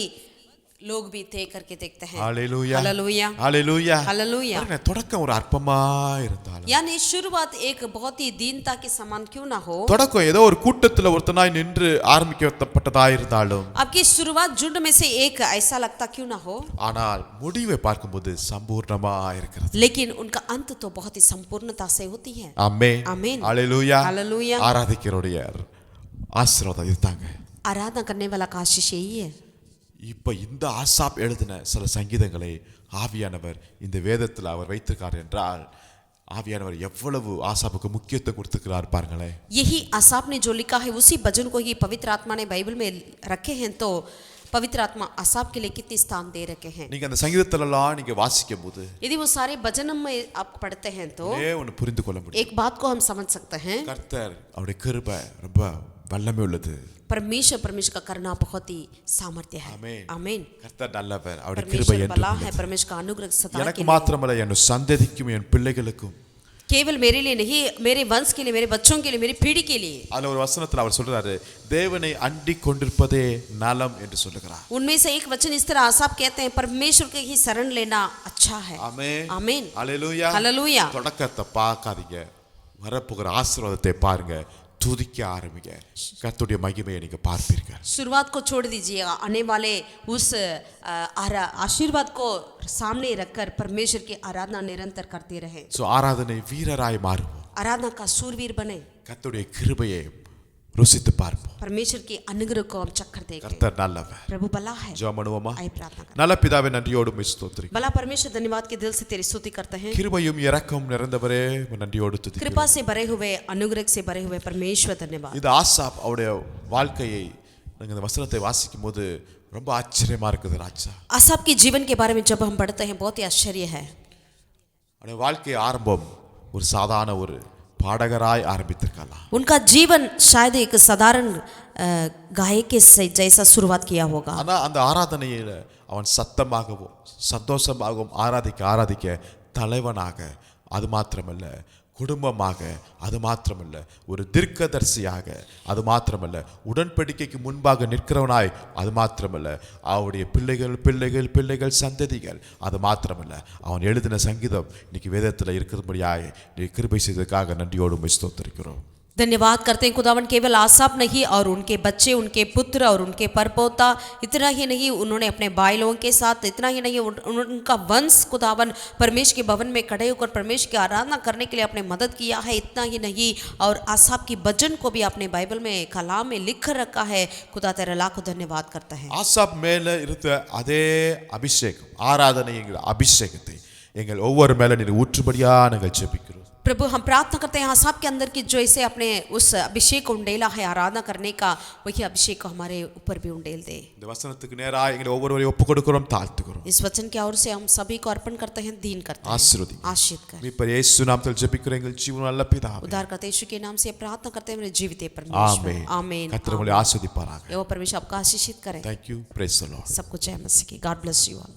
लोग भी थे करके देखते हैं। हालेलुया। हालेलुया। हालेलुया. हालेलुया। தொடக்கம் ஒரு அற்பமா இருந்தாலும் यानी शुरुआत एक बहुत ही दीनता के समान क्यों ना हो। தொடக்கம் ஏதோ ஒரு கூட்டத்துல ஒருத்தனாய் நின்று ஆரம்பிக்கப்பட்டதா இருந்தாலும் आपकी शुरुआत झुंड में से एक ऐसा लगता क्यों ना हो ஆனால் முடிவை பார்க்கும்போது சம்பூர்ணமா இருக்கிறது. लेकिन उनका अंत तो बहुत ही संपूर्णता से होती है। ஆமென். आमीन। हालेलुया. हालेलुया। ஆராதிக்கிறோடைய ஆசீர்வாதம் இதுதாங்க. आराधना करने वाला का आशीष यही है। இப்ப இந்த ஆசாப் எழுதின சில சங்கீதங்களை ஆவியானவர் இந்த வேதத்தில் அவர் வைத்திருக்கார் என்றால் ஆவியானவர் எவ்வளவு ஆசாப்புக்கு முக்கியத்துவம் கொடுத்திருக்கிறார் பாருங்களேன். यही आसाप ने जो लिखा है उसी भजन को ही पवित्र आत्मा ने बाइबल में रखे हैं तो पवित्र आत्मा आसाप के लिए कितनी स्थान दे रखे हैं। நீங்க அந்த சங்கீதத்திலலாம் நீங்க வாசிக்கும்போது यदि वो सारे भजन में आप पढ़ते हैं तो ஒன்னு புரிந்து கொள்ள முடியும். एक बात को हम समझ सकते हैं கர்த்தர் அவருடைய கிருபை ரொம்ப வல்லமை உள்ளது. परमेश्वर का करना बहुत ही सामर्थ्य है। आमीन। கர்த்தர் நல்லவர். அவருடைய கிருபை परमेश्वर भला है। परमेश्वर का अनुग्रह सदा எனக்கு மாத்திரமல்ல என் சந்ததிக்கும் என் பிள்ளைகளுக்கும் केवल मेरे लिए नहीं मेरे वंश के लिए मेरे बच्चों के लिए मेरी पीढ़ी के लिए। அதுல ஒரு வசனத்துல அவர் சொல்றாரு தேவனை அண்டிக் கொண்டிருப்பதே நலம் என்று சொல்லுகிறார். उनमें से एक वचन इस तरह आसाप कहते हैं परमेश्वर के ही शरण लेना अच्छा है। ஆமென். आमीन। அல்லேலூயா. हालेलुया। தொடக்கத்தை பார்க்காதீங்க, வரப்போகிற ஆசீர்வாதத்தை பாருங்க, துதிக்க ஆரம்பிங்க, கர்த்தருடைய மகிமையை நீங்க பார்ப்பீர்கள். शुरुआत को छोड़ दीजिएगा, आने वाले उस आशीर्वाद को सामने रखकर परमेश्वर की आराधना निरंतर करते रहे। சோ ஆராதனை வீரராய் மாறுவோம். आराधना का सूरवीर बने। கர்த்தருடைய கிருபையை ருசித்து பார்ப்போம். परमेश्वर के अनुग्रह को हम चक्कर देखें। கர்த்தர் நல்லவர். प्रभु भला है। ஜெபம் பண்ணுவோமா? आइए प्रार्थना करें। நல்ல பிதாவே நன்றியோடு உம்மை ஸ்தோத்திரிக்கிறோம். भला परमेश्वर धन्यवाद के दिल से तेरी स्तुति करते हैं। கிருபையும் இரக்கமும் நிறைந்தவரே உம்மை நன்றியோடு துதிக்கிறோம். कृपा से भरे हुए अनुग्रह से भरे हुए परमेश्वर धन्यवाद। இது ஆசாப் அவருடைய வாழ்க்கையை நீங்க இந்த வசனத்தை வாசிக்கும் போது ரொம்ப ஆச்சரியமா இருக்குது ராஜா. आसाप के जीवन के बारे में जब हम पढ़ते हैं बहुत ही आश्चर्य है। அவருடைய வாழ்க்கை ஆரம்பம் ஒரு சாதாரண ஒரு பாடகராய் ஆரம்பித்திருக்கலாம். उनका जीवन शायद एक साधारण गायक के जैसा शुरुआत किया होगा। ஆனா அந்த ஆராதனையில அவன் சத்தமாகவும் சந்தோஷமாகவும் ஆராதிக்க தலைவனாக, அது மாத்திரமல்ல குடும்பமாக, அது மாத்திரமல்ல ஒரு தீர்க்கதரிசியாக, அது மாத்திரமல்ல உடன்படிக்கைக்கு முன்பாக நிற்கிறவனாய், அது மாத்திரமல்ல அவருடைய பிள்ளைகள் பிள்ளைகள் பிள்ளைகள் சந்ததிகள், அது மாத்திரமல்ல அவன் எழுதின சங்கீதம் இன்னைக்கு வேதத்தில் இருக்கிறபடியாய் நீ கிருபை செய்ததற்காக நன்றியோடு உம்மை ஸ்தோத்திரிக்கிறோம். धन्यवाद करते हैं खुदावन। केवल आसाप नहीं और उनके बच्चे, उनके पुत्र और उनके परपोता, इतना ही नहीं उन्होंने अपने भाई लोगों के साथ, इतना ही नहीं उनका वंश खुदावन परमेश्वर के भवन में खड़े होकर परमेश्वर की आराधना करने के लिए अपने मदद किया है। इतना ही नहीं और आसाप की भजन को भी अपने बाइबल में कलाम में लिख रखा है। खुदा तेरा लाखों धन्यवाद करता है। ஆசாப் மேல இருந்த அதே அபிஷேகம், ஆராதனை என்கிற அபிஷேகத்தை எங்கள் ஒவ்வொரு மேல நீர் ஊற்றும்படியா நாங்கள் ஜெபிக்கிறோம். प्रभु हम प्रार्थना करते हैं आसाप के अंदर की जो इसे अपने उस अभिषेक को उंडेला है आराधना करने का, वही अभिषेक को हमारे ऊपर भी उंडेल दे। இந்த வசனத்துக்கு நேரா எங்களை ஒவ்வொருவரையும் ஒப்பு கொடுக்கிறோம், தாழ்த்துகிறோம். इस वचन की ओर से हम सभी को अर्पण करते हैं, दीन करते हैं। ஆசீர்வதி. आशीष कर। மீட்பர் இயேசு நாமத்தில் ஜெபிக்கிறோம் எங்கள் ஜீவனுள்ள நல்ல பிதாவே. उद्धार करते यीशु के नाम से प्रार्थना करते हैं मेरे जीवित परमेश्वर। ஆமென். आमीन। கர்த்தர் உங்களை ஆசீர்வதிப்பாராக. यहोवा परमेश्वर आपका आशीषित करे। Thank you. Praise the Lord. सबको जय मसीह की। God bless you all.